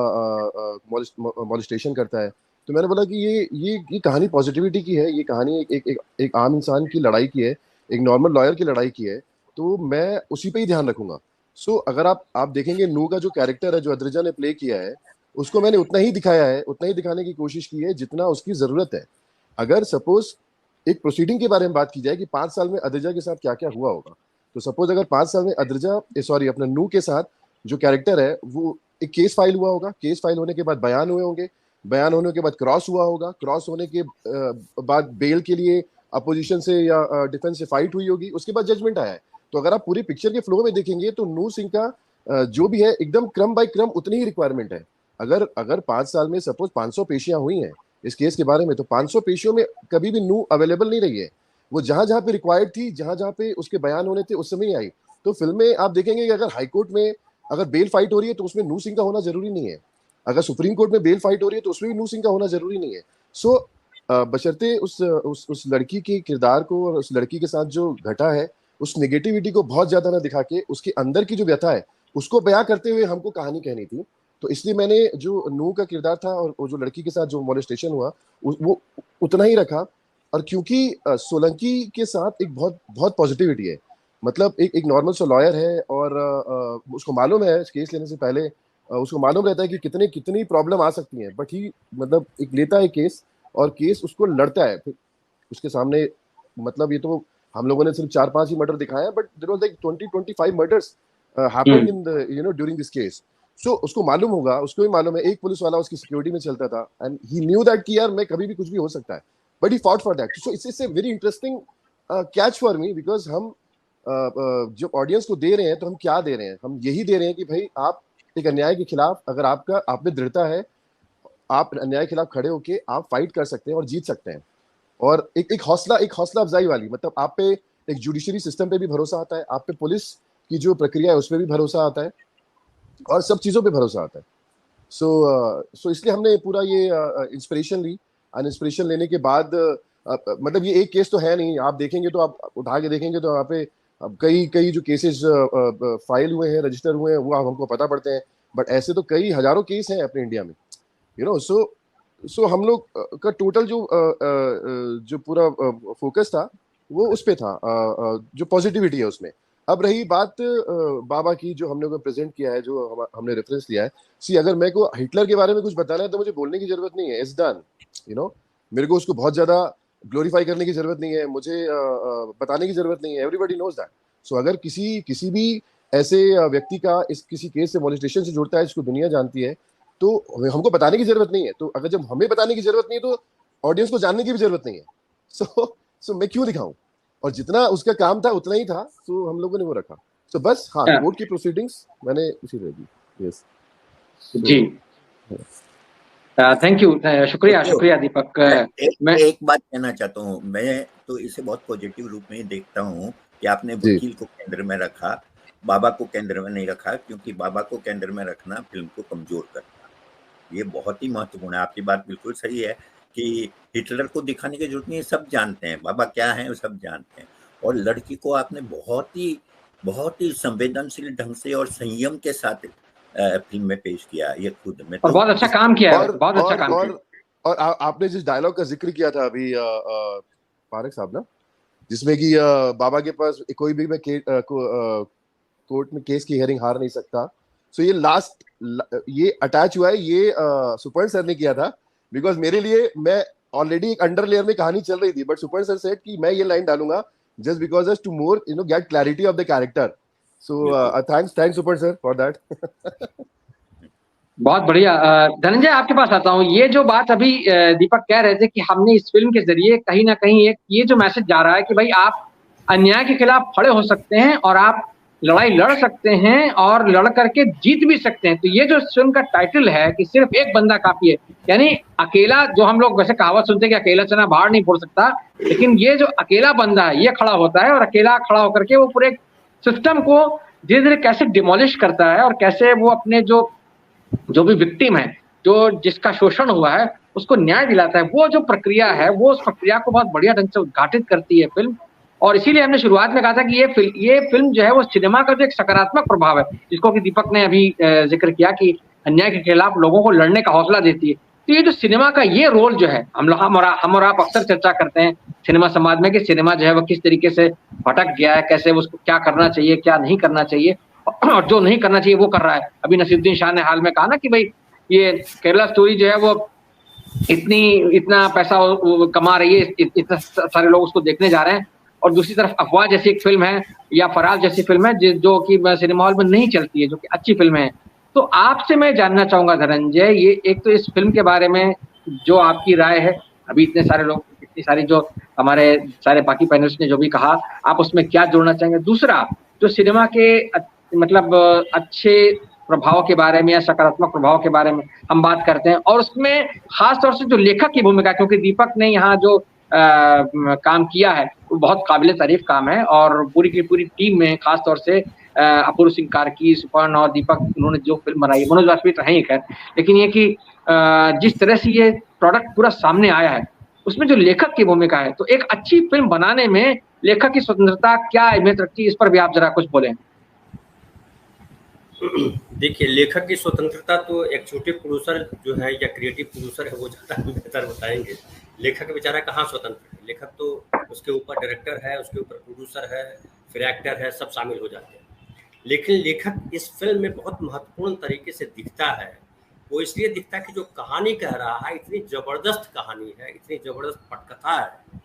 मॉलेस्टेशन करता है। तो मैंने बोला कि ये कहानी पॉजिटिविटी की है, ये कहानी एक आम इंसान की लड़ाई की है, एक नॉर्मल लॉयर की लड़ाई की है, तो मैं उसी पे ही ध्यान रखूंगा। सो अगर आप देखेंगे, नू का जो कैरेक्टर है जो अद्रिजा ने प्ले किया है, उसको मैंने उतना ही दिखाया है, उतना ही दिखाने की कोशिश की है जितना उसकी जरूरत है। अगर सपोज एक प्रोसीडिंग के बारे में बात की जाए कि 5 साल में अद्रिजा के साथ क्या क्या हुआ होगा, तो सपोज अगर 5 साल में अपना नू के साथ जो कैरेक्टर है, वो एक केस फाइल हुआ होगा, केस फाइल होने के बाद बयान हुए होंगे, बयान होने के बाद क्रॉस हुआ होगा, क्रॉस होने के बाद बेल के लिए अपोजिशन से या डिफेंस से फाइट हुई होगी, उसके बाद जजमेंट आया है। तो अगर आप पूरी पिक्चर के फ्लो में देखेंगे तो नूर सिंह का जो भी है एकदम क्रम बाय क्रम उतनी ही रिक्वायरमेंट है। अगर अगर 5 साल में सपोज 500 पेशियां हुई हैं इस केस के बारे में, तो 500 पेशियों में कभी भी नू अवेलेबल नहीं रही है। वो जहां जहां पे रिक्वायर्ड थी, जहां जहां पे उसके बयान होने थे, उस समय ही आई। तो फिल्म में आप देखेंगे कि अगर हाईकोर्ट में अगर बेल फाइट हो रही है तो उसमें नूर सिंह का होना जरूरी नहीं है। अगर सुप्रीम कोर्ट में बेल फाइट हो रही है तो उसमें भी नूर सिंह का होना जरूरी नहीं है। सो बशर्ते उस लड़की के किरदार को और उस लड़की के साथ जो घटा है उस नेगेटिविटी को बहुत ज्यादा ना दिखा के उसके अंदर की जो व्यथा है उसको बयां करते हुए हमको कहानी कहनी थी। तो इसलिए मैंने जो नू का किरदार था और वो जो लड़की के साथ जो मोलेस्टेशन हुआ वो उतना ही रखा। और क्योंकि सोलंकी के साथ एक बहुत बहुत पॉजिटिविटी है, मतलब एक नॉर्मल सा लॉयर है और उसको मालूम है केस लेने से पहले उसको मालूम रहता है कि कितनी प्रॉब्लम आ सकती हैं, बट ही मतलब एक लेता है केस और केस उसको लड़ता है। फिर उसके सामने मतलब ये तो हम लोगों ने सिर्फ 4-5 ही मर्डर दिखाया, but there was like 20-25 murders happened in the during this case. So उसको मालूम होगा, उसको भी मालूम है, एक पुलिस वाला उसकी सिक्योरिटी में चलता था एंड ही न्यू दैट कि यार मैं कभी भी कुछ भी हो सकता है, but he fought for that. So it's a very interesting catch for me, because हम जो ऑडियंस को दे रहे हैं तो हम क्या दे रहे हैं, हम यही दे रहे हैं कि भाई आप एक अन्याय के खिलाफ अगर आप में दृढ़ता है, आप अन्याय के खिलाफ खड़े होके आप फाइट कर सकते हैं और जीत सकते हैं। और एक हौसला अफजाई वाली, मतलब आप पे एक जुडिशरी सिस्टम पे भी भरोसा आता है, आप पे पुलिस की जो प्रक्रिया है उस पर भी भरोसा आता है और सब चीज़ों पे भरोसा आता है। सो इसलिए हमने पूरा ये इंस्पिरेशन ली। इंस्पिरेशन लेने के बाद मतलब ये एक केस तो है नहीं, आप देखेंगे तो आप उठा के देखेंगे तो यहाँ पे कई जो केसेस फाइल हुए हैं, रजिस्टर हुए हैं, वो हमको पता पड़ते हैं, बट ऐसे तो कई हजारों केस हैं अपने इंडिया में, यू नो। सो हम लोग का टोटल जो पूरा फोकस था वो उस पे था, जो पॉजिटिविटी है उसमें। अब रही बात बाबा की, जो हम लोगों ने प्रेजेंट किया है, जो हमने रेफरेंस लिया है। सी अगर मेरे को हिटलर के बारे में कुछ बताना है तो मुझे बोलने की जरूरत नहीं है, इट्स डन, यू नो। मेरे को उसको बहुत ज्यादा ग्लोरीफाई करने की जरूरत नहीं है, मुझे बताने की जरूरत नहीं है, एवरीबॉडी नोज दैट। सो अगर किसी भी ऐसे व्यक्ति का किसी केस से मोलेस्टेशन से जुड़ता है जिसको दुनिया जानती है, तो हमको बताने की जरूरत नहीं है। तो अगर जब हमें बताने की जरूरत नहीं है तो ऑडियंस को जानने की भी जरूरत नहीं है। सो मैं क्यों दिखाऊं, और जितना उसका काम था उतना ही था, तो हम लोगों ने वो रखा। सो बस हाँ, कोर्ट की प्रोसीडिंग्स मैंने उसी रह दी। यस जी, थैंक यू, शुक्रिया दीपक। मैं एक बात कहना चाहता हूँ, मैं तो इसे बहुत पॉजिटिव रूप में देखता हूँ कि आपने वकील को केंद्र में रखा, बाबा को केंद्र में नहीं रखा, क्योंकि बाबा को केंद्र में रखना फिल्म को कमजोर करता, ये बहुत ही महत्वपूर्ण है। आपकी बात बिल्कुल सही है कि हिटलर को दिखाने की जरूरत नहीं है, सब जानते हैं बाबा क्या है, वो सब जानते हैं। और लड़की को आपने बहुत ही संवेदनशील ढंग से और संयम के साथ फिल्म में पेश किया, ये खुद में और बहुत अच्छा काम किया है, बहुत अच्छा काम किया। और आपने जिस डायलॉग का जिक्र किया था अभी पारक साहब ना, जिसमें कि बाबा के पास कोई भी मैं कोर्ट में केस की हियरिंग हार नहीं सकता। सो ये लास्ट ये अटैच हुआ है, ये सुपर सर ने किया था, बिकॉज मेरे लिए मैं ऑलरेडी एक अंडर लेयर में कहानी चल रही थी, बट सुपर सर सेड कि मैं ये लाइन डालूंगा just because to more get clarity of the character. So thanks super sir for that. बहुत बढ़िया। धनंजय, आपके पास आता हूँ। ये जो बात अभी दीपक कह रहे थे कि हमने इस फिल्म के जरिए कहीं ना कहीं एक ये जो मैसेज जा रहा है कि भाई आप अन्याय के खिलाफ खड़े हो सकते हैं और आप लड़ाई लड़ सकते हैं और लड़ करके जीत भी सकते हैं। तो ये जो फिल्म का टाइटल है कि सिर्फ एक बंदा काफी है, यानी अकेला, जो हम लोग वैसे कहावत सुनते हैं कि अकेला चना बाहर नहीं फोड़ सकता, लेकिन ये जो अकेला बंदा है ये खड़ा होता है और अकेला खड़ा होकर के वो पूरे सिस्टम को धीरे धीरे कैसे डिमोलिश करता है और कैसे वो अपने जो भी विक्टिम है, जो जिसका शोषण हुआ है, उसको न्याय दिलाता है। वो जो प्रक्रिया है, वो उस प्रक्रिया को बहुत बढ़िया ढंग से उद्घाटित करती है फिल्म। और इसीलिए हमने शुरुआत में कहा था कि ये फिल्म जो है वो सिनेमा का जो एक सकारात्मक प्रभाव है, जिसको कि दीपक ने अभी जिक्र किया कि अन्याय के खिलाफ लोगों को लड़ने का हौसला देती है। तो ये जो सिनेमा का ये रोल जो है, हम और आप अक्सर चर्चा करते हैं सिनेमा समाज में कि सिनेमा जो है वो किस तरीके से भटक गया है, कैसे उसको क्या करना चाहिए, क्या नहीं करना चाहिए, और जो नहीं करना चाहिए वो कर रहा है। अभी नसीरुद्दीन शाह ने हाल में कहा ना कि भाई ये केरला स्टोरी जो है वो इतना पैसा कमा रही है, इतना सारे लोग उसको देखने जा रहे हैं, और दूसरी तरफ अफवाह जैसी एक फिल्म है या फराज जैसी फिल्म है जो कि सिनेमा हॉल में नहीं चलती है, जो कि अच्छी फिल्म है। तो आपसे मैं जानना चाहूंगा धनंजय, ये एक तो इस फिल्म के बारे में जो आपकी राय है, अभी इतने सारे लोग, इतनी सारी जो हमारे सारे बाकी पैनलिस्ट ने जो भी कहा, आप उसमें क्या जोड़ना चाहेंगे? दूसरा, जो सिनेमा के मतलब अच्छे प्रभाव के बारे में या सकारात्मक प्रभाव के बारे में हम बात करते हैं, और उसमें खास तौर से जो लेखक की भूमिका, क्योंकि दीपक ने यहाँ जो काम किया है वो बहुत काबिले तारीफ काम है, और पूरी की पूरी टीम में खास तौर से अपूर्व सिंह कार्की, सुपर्ण और दीपक, उन्होंने जो फिल्म बनाई, मनोज वाजपेयी तो है ही खैर, लेकिन ये कि जिस तरह से ये प्रोडक्ट पूरा सामने आया है उसमें जो लेखक की भूमिका है, तो एक अच्छी फिल्म बनाने में लेखक की स्वतंत्रता क्या अहमियत रखती है, इस पर भी आप जरा कुछ बोलें। देखिए, लेखक की स्वतंत्रता तो एग्जीक्यूटिव प्रोड्यूसर जो है या क्रिएटिव प्रोड्यूसर है वो ज़्यादा बेहतर बताएंगे। लेखक बेचारा कहाँ स्वतंत्र है, लेखक तो उसके ऊपर डायरेक्टर है, उसके ऊपर प्रोड्यूसर है, फिर एक्टर है, सब शामिल हो जाते हैं। लेकिन लेखक इस फिल्म में बहुत महत्वपूर्ण तरीके से दिखता है। वो इसलिए दिखता है कि जो कहानी कह रहा है इतनी ज़बरदस्त कहानी है, इतनी ज़बरदस्त पटकथा है,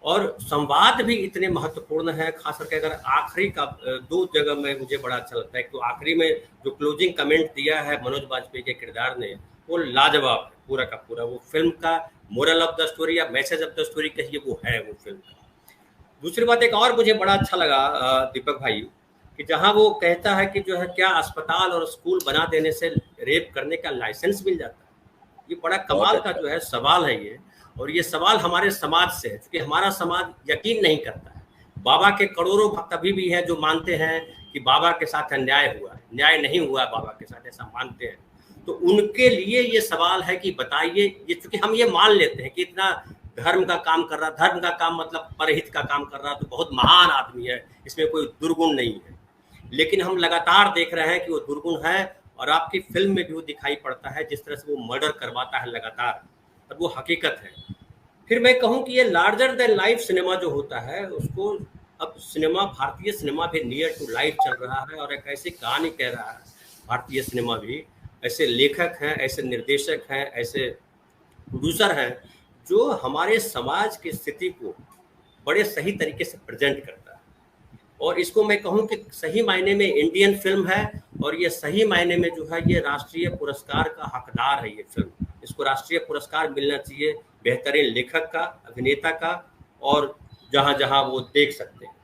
और संवाद भी इतने महत्वपूर्ण है। खास करके अगर आखिरी का 2 जगह में मुझे बड़ा अच्छा लगता है। तो आखिरी में जो क्लोजिंग कमेंट दिया है मनोज वाजपेयी के किरदार ने, वो लाजवाब है पूरा का पूरा। वो फिल्म का मोरल ऑफ द स्टोरी या मैसेज ऑफ द स्टोरी कहिए, वो है वो फिल्म का। दूसरी बात एक और मुझे बड़ा अच्छा लगा दीपक भाई, कि जहाँ वो कहता है कि जो है क्या अस्पताल और स्कूल बना देने से रेप करने का लाइसेंस मिल जाता है। ये बड़ा कमाल का जो है सवाल है ये, और ये सवाल हमारे समाज से है, क्योंकि हमारा समाज यकीन नहीं करता है। बाबा के करोड़ों भक्त अभी भी हैं जो मानते हैं कि बाबा के साथ अन्याय हुआ है, न्याय नहीं हुआ है बाबा के साथ, ऐसा मानते हैं। तो उनके लिए ये सवाल है कि बताइए, ये चूंकि हम ये मान लेते हैं कि इतना धर्म का काम कर रहा, धर्म का काम मतलब परहित का काम कर रहा, तो बहुत महान आदमी है, इसमें कोई दुर्गुण नहीं है। लेकिन हम लगातार देख रहे हैं कि वो दुर्गुण है, और आपकी फिल्म में भी वो दिखाई पड़ता है, जिस तरह से वो मर्डर करवाता है लगातार, और वो हकीकत है। फिर मैं कहूँ कि ये लार्जर देन लाइफ सिनेमा जो होता है, उसको अब सिनेमा, भारतीय सिनेमा भी नियर टू लाइफ चल रहा है, और एक ऐसी कहानी कह रहा है भारतीय सिनेमा भी। ऐसे लेखक हैं, ऐसे निर्देशक हैं, ऐसे प्रोड्यूसर हैं जो हमारे समाज की स्थिति को बड़े सही तरीके से प्रेजेंट करता है। और इसको मैं कहूँ कि सही मायने में इंडियन फिल्म है, और ये सही मायने में जो है ये राष्ट्रीय पुरस्कार का हकदार है ये फिल्म। इसको राष्ट्रीय पुरस्कार मिलना चाहिए, बेहतरीन लेखक का, अभिनेता का, और जहाँ जहाँ वो देख सकते हैं।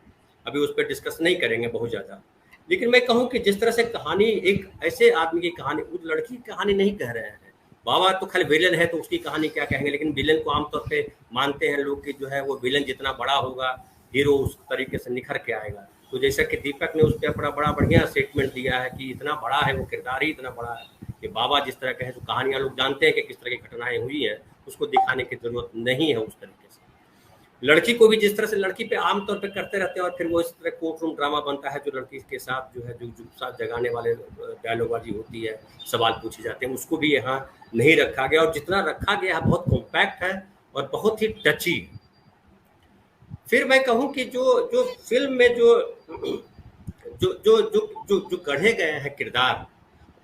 अभी उस पर डिस्कस नहीं करेंगे बहुत ज़्यादा। लेकिन मैं कहूँ कि जिस तरह से कहानी, एक ऐसे आदमी की कहानी, उस लड़की की कहानी नहीं कह रहे हैं। बाबा तो खाली विलन है तो उसकी कहानी क्या कहेंगे, लेकिन विलन को आमतौर पे मानते हैं लोग कि जो है वो विलन जितना बड़ा होगा हीरो उस तरीके से निखर के आएगा। तो जैसा कि दीपक ने उस पर बड़ा बढ़िया स्टेटमेंट दिया है कि इतना बड़ा है वो किरदार ही इतना बड़ा है कि बाबा जिस तरह के है, जो कहानियाँ लोग जानते हैं कि किस तरह की घटनाएं हुई हैं, उसको दिखाने की जरूरत नहीं है उस तरीके से। लड़की को भी जिस तरह से लड़की पे आमतौर पे करते रहते हैं, और फिर वो इस तरह कोर्ट रूम ड्रामा बनता है जो लड़की के साथ जो है जो साथ जगाने वाले डायलॉगबाजी होती है, सवाल पूछे जाते हैं, उसको भी यहाँ नहीं रखा गया। और जितना रखा गया है बहुत कॉम्पैक्ट है और बहुत ही टची। फिर मैं कहूँ कि जो जो फिल्म में जो जो जो जो जो, जो गढ़े गए हैं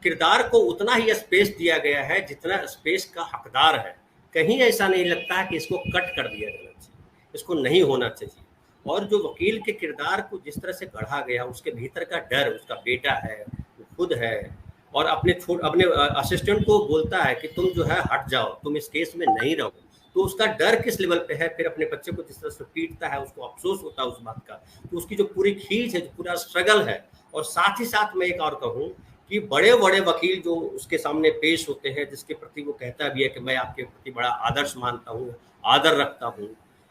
किरदार को उतना ही स्पेस दिया गया है जितना स्पेस का हकदार है। कहीं ऐसा नहीं लगता है कि इसको कट कर दिया जाना चाहिए, इसको नहीं होना चाहिए। और जो वकील के किरदार को जिस तरह से गढ़ा गया, उसके भीतर का डर, उसका बेटा है, वो खुद है, और अपने असिस्टेंट को बोलता है कि तुम जो है हट जाओ, तुम इस केस में नहीं रहो। तो उसका डर किस लेवल पे है। फिर अपने बच्चे को जिस तरह से पीटता है, उसको अफसोस होता है उस बात का। तो उसकी जो पूरी खींच है, जो पूरा स्ट्रगल है। और साथ ही साथ मैं एक और कहूँ कि बड़े बड़े वकील जो उसके सामने पेश होते हैं, जिसके प्रति वो कहता भी है कि मैं आपके प्रति बड़ा आदर्श मानता हूँ, आदर रखता हूँ,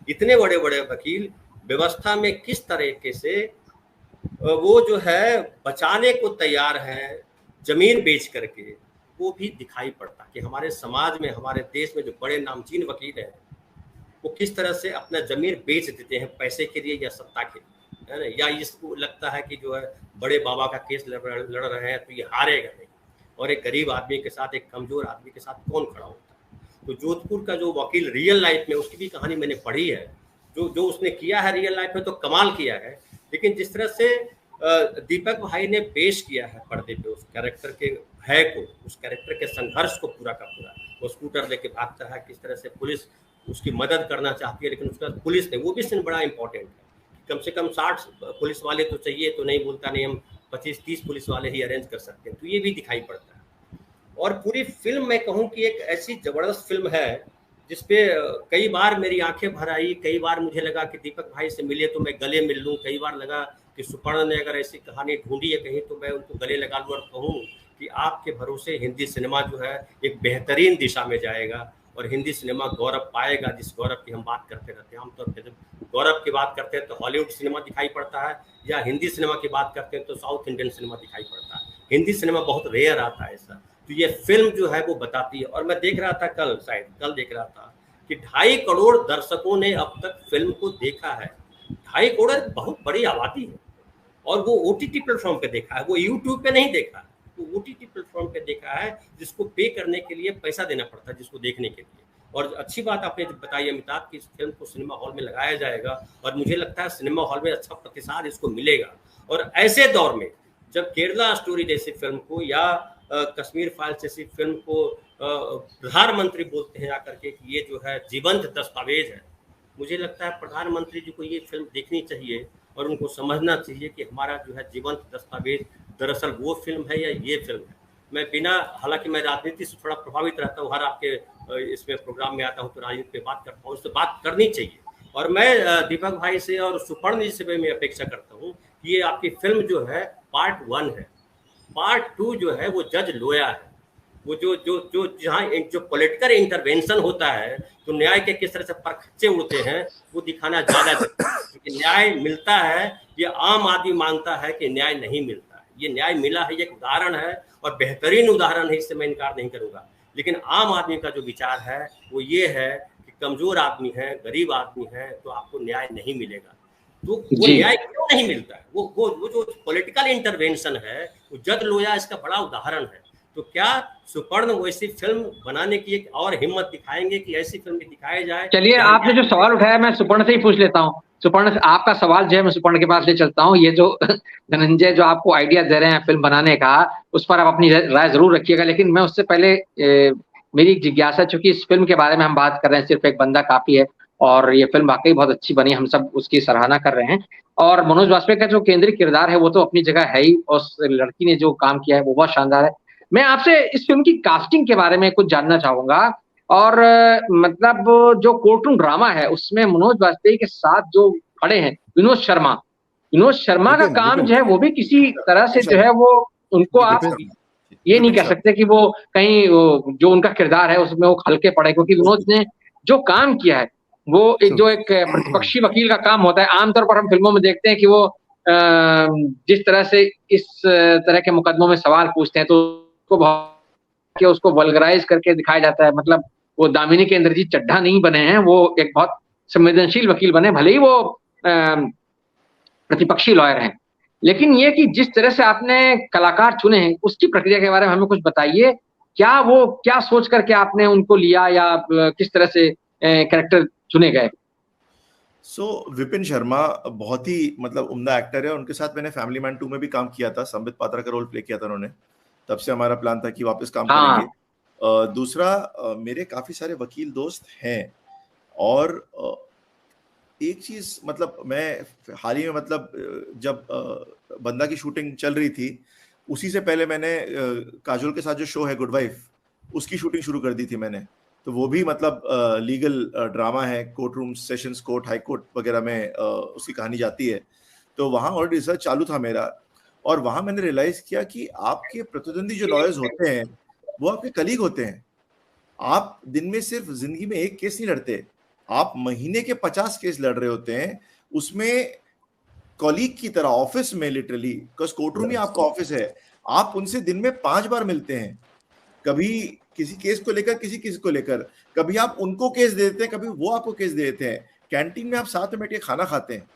इतने बड़े बड़े वकील व्यवस्था में किस तरीके से वो जो है बचाने को तैयार है, जमीन बेच करके, वो भी दिखाई पड़ता कि हमारे समाज में, हमारे देश में जो बड़े नामचीन वकील हैं वो किस तरह से अपना जमीन बेच देते हैं पैसे के लिए या सत्ता के लिए, है ना। या इसको लगता है कि जो है बड़े बाबा का केस लड़ रहे हैं तो ये हारेगा नहीं, और एक गरीब आदमी के साथ, एक कमजोर आदमी के साथ कौन खड़ा होता है। तो जोधपुर का जो वकील रियल लाइफ में, उसकी भी कहानी मैंने पढ़ी है, जो उसने किया है रियल लाइफ में तो कमाल किया है। लेकिन जिस तरह से दीपक भाई ने पेश किया है पर्दे पे उस कैरेक्टर के भय को, उस कैरेक्टर के संघर्ष को पूरा का पूरा, वो स्कूटर लेके भागता है, किस तरह से पुलिस उसकी मदद करना चाहती है, लेकिन उसका पुलिस ने, वो भी सीन बड़ा इंपॉर्टेंट है। कम से कम 60 पुलिस वाले तो चाहिए, तो नहीं बोलता नहीं हम 25-30 पुलिस वाले ही अरेंज कर सकते हैं। तो ये भी दिखाई पड़ता है। और पूरी फिल्म मैं कहूँ कि एक ऐसी जबरदस्त फिल्म है जिसपे कई बार मेरी आंखें भर आई, कई बार मुझे लगा कि दीपक भाई से मिले तो मैं गले मिल लूँ, कई बार लगा कि सुपर्ण ने अगर ऐसी कहानी ढूंढी है कहीं तो मैं उनको गले लगा लूँ और कहूँ कि आपके भरोसे हिंदी सिनेमा जो है एक बेहतरीन दिशा में जाएगा और हिंदी सिनेमा गौरव पाएगा, जिस गौरव की हम बात करते रहते हैं। आमतौर पर जब गौरव की बात करते हैं तो हॉलीवुड सिनेमा दिखाई पड़ता है, या हिंदी सिनेमा की बात करते हैं तो साउथ इंडियन सिनेमा दिखाई पड़ता है। हिंदी सिनेमा बहुत रेयर आता है ऐसा। तो ये फिल्म जो है वो बताती है। और मैं देख रहा था कल देख रहा था कि 2.5 करोड़ दर्शकों ने अब तक फिल्म को देखा है। 2.5 करोड़ बहुत बड़ी आबादी है, और वो OTT प्लेटफॉर्म पे देखा है, वो यूट्यूब पे नहीं देखा है, वो OTT प्लेटफॉर्म पे देखा है, जिसको पे करने के लिए पैसा देना पड़ता है, जिसको देखने के लिए। और अच्छी बात आपने बताई अमिताभ की इस फिल्म को सिनेमा हॉल में लगाया जाएगा, और मुझे लगता है सिनेमा हॉल में अच्छा प्रतिसाद इसको मिलेगा। और ऐसे दौर में जब केरला स्टोरी जैसी फिल्म को या कश्मीर फाइल्स जैसी फिल्म को प्रधानमंत्री बोलते हैं आकर के कि ये जो है जीवंत दस्तावेज है, मुझे लगता है प्रधानमंत्री जी को ये फिल्म देखनी चाहिए और उनको समझना चाहिए कि हमारा जो है जीवंत दस्तावेज दरअसल वो फिल्म है या ये फिल्म है। मैं हालांकि मैं राजनीति से थोड़ा प्रभावित रहता हूँ, हर आपके इसमें प्रोग्राम में आता हूँ तो राजनीति पे बात करता हूँ, उससे बात करनी चाहिए। और मैं दीपक भाई से और सुपर्ण जी से भी मैं अपेक्षा करता हूँ कि ये आपकी फिल्म जो है पार्ट 1 है, पार्ट 2 जो है वो जज लोया है। वो जो जहाँ जो पॉलिटिकल इंटरवेंशन होता है तो न्याय के किस तरह से परखच्चे उड़ते हैं वो दिखाना ज़्यादा क्योंकि न्याय मिलता है, ये आम आदमी मानता है कि न्याय नहीं मिलता है। ये न्याय मिला है, ये एक उदाहरण है और बेहतरीन उदाहरण है, इससे मैं इनकार नहीं करूँगा। लेकिन आम आदमी का जो विचार है वो ये है कि कमज़ोर आदमी है, गरीब आदमी है, तो आपको न्याय नहीं मिलेगा। तो वो न्याय क्यों नहीं मिलता है? वो जो पॉलिटिकल इंटरवेंशन है, वो जज लोया इसका बड़ा उदाहरण है। तो क्या सुपर्ण वैसी फिल्म बनाने की एक और हिम्मत दिखाएंगे कि ऐसी फिल्म दिखाई जाए? चलिए, आपने जो सवाल उठाया मैं सुपर्ण से ही पूछ लेता हूँ। सुपर्ण, आपका सवाल जो है मैं सुपर्ण के पास ले चलता हूँ। ये जो धनंजय जो आपको आइडिया दे रहे हैं फिल्म बनाने का, उस पर आप अपनी राय जरूर रखिएगा, लेकिन मैं उससे पहले मेरी जिज्ञासा, चूंकि इस फिल्म के बारे में हम बात कर रहे हैं, सिर्फ एक बंदा काफी है, और ये फिल्म वाकई बहुत अच्छी बनी, हम सब उसकी सराहना कर रहे हैं। और मनोज वाजपेयी का जो केंद्रीय किरदार है वो तो अपनी जगह है ही, और उस लड़की ने जो काम किया है वो बहुत शानदार है। मैं आपसे इस फिल्म की कास्टिंग के बारे में कुछ जानना चाहूंगा। और मतलब जो कोर्टरूम ड्रामा है उसमें मनोज वाजपेयी के साथ जो खड़े हैं विनोद शर्मा का काम जो है वो भी किसी तरह से जो है वो उनको आप ये नहीं कह सकते कि वो कहीं जो उनका किरदार है उसमें वो हल्के पड़े, क्योंकि विनोद ने जो काम किया है वो एक प्रतिपक्षी वकील का काम होता है। आमतौर पर हम फिल्मों में देखते हैं कि वो जिस तरह से इस तरह के मुकदमों में सवाल पूछते हैं तो उसको वल्गराइज करके दिखाया जाता है। मतलब वो दामिनी के इंद्रजीत चड्ढा नहीं बने हैं, वो एक बहुत संवेदनशील वकील बने, भले ही वो प्रतिपक्षी लॉयर हैं। लेकिन ये कि जिस तरह से आपने कलाकार चुने हैं उसकी प्रक्रिया के बारे में हमें कुछ बताइए। क्या सोच करके आपने उनको लिया, या किस तरह से कैरेक्टर चुने गए? विपिन शर्मा बहुत ही मतलब उम्दा एक्टर है। उनके साथ मैंने फैमिली मैन 2 में भी काम किया था, संबित पात्रा का रोल प्ले किया था उन्होंने, तब से हमारा प्लान था कि वापस काम करेंगे। दूसरा, मेरे काफी सारे वकील दोस्त हैं, और एक चीज मतलब मैं हाल ही में मतलब जब बंदा की शूटिंग चल रही थी, उसी से पहले मैंने काजोल के साथ जो शो है गुड वाइफ, उसकी शूटिंग शुरू कर दी थी मैंने। तो वो भी मतलब लीगल ड्रामा है, court room, sessions court, high court वगैरह में उसकी कहानी जाती है। तो वहाँ ऑलरेडी रिसर्च चालू था मेरा, और वहाँ मैंने रियलाइज किया कि आपके प्रतिद्वंदी जो लॉयर्स होते हैं वो आपके कलीग होते हैं। आप दिन में सिर्फ जिंदगी में एक केस नहीं लड़ते, आप महीने के 50 केस लड़ रहे होते हैं, उसमें कॉलीग की तरह ऑफिस में लिटरली, बिकॉज कोर्ट रूम ही आपका ऑफिस है। आप उनसे दिन में 5 बार मिलते हैं, कभी किसी केस को लेकर, किसी को लेकर, कभी आप उनको केस दे देते हैं, कभी वो आपको केस दे देते हैं, कैंटीन में आप साथ में बैठ के खाना खाते हैं।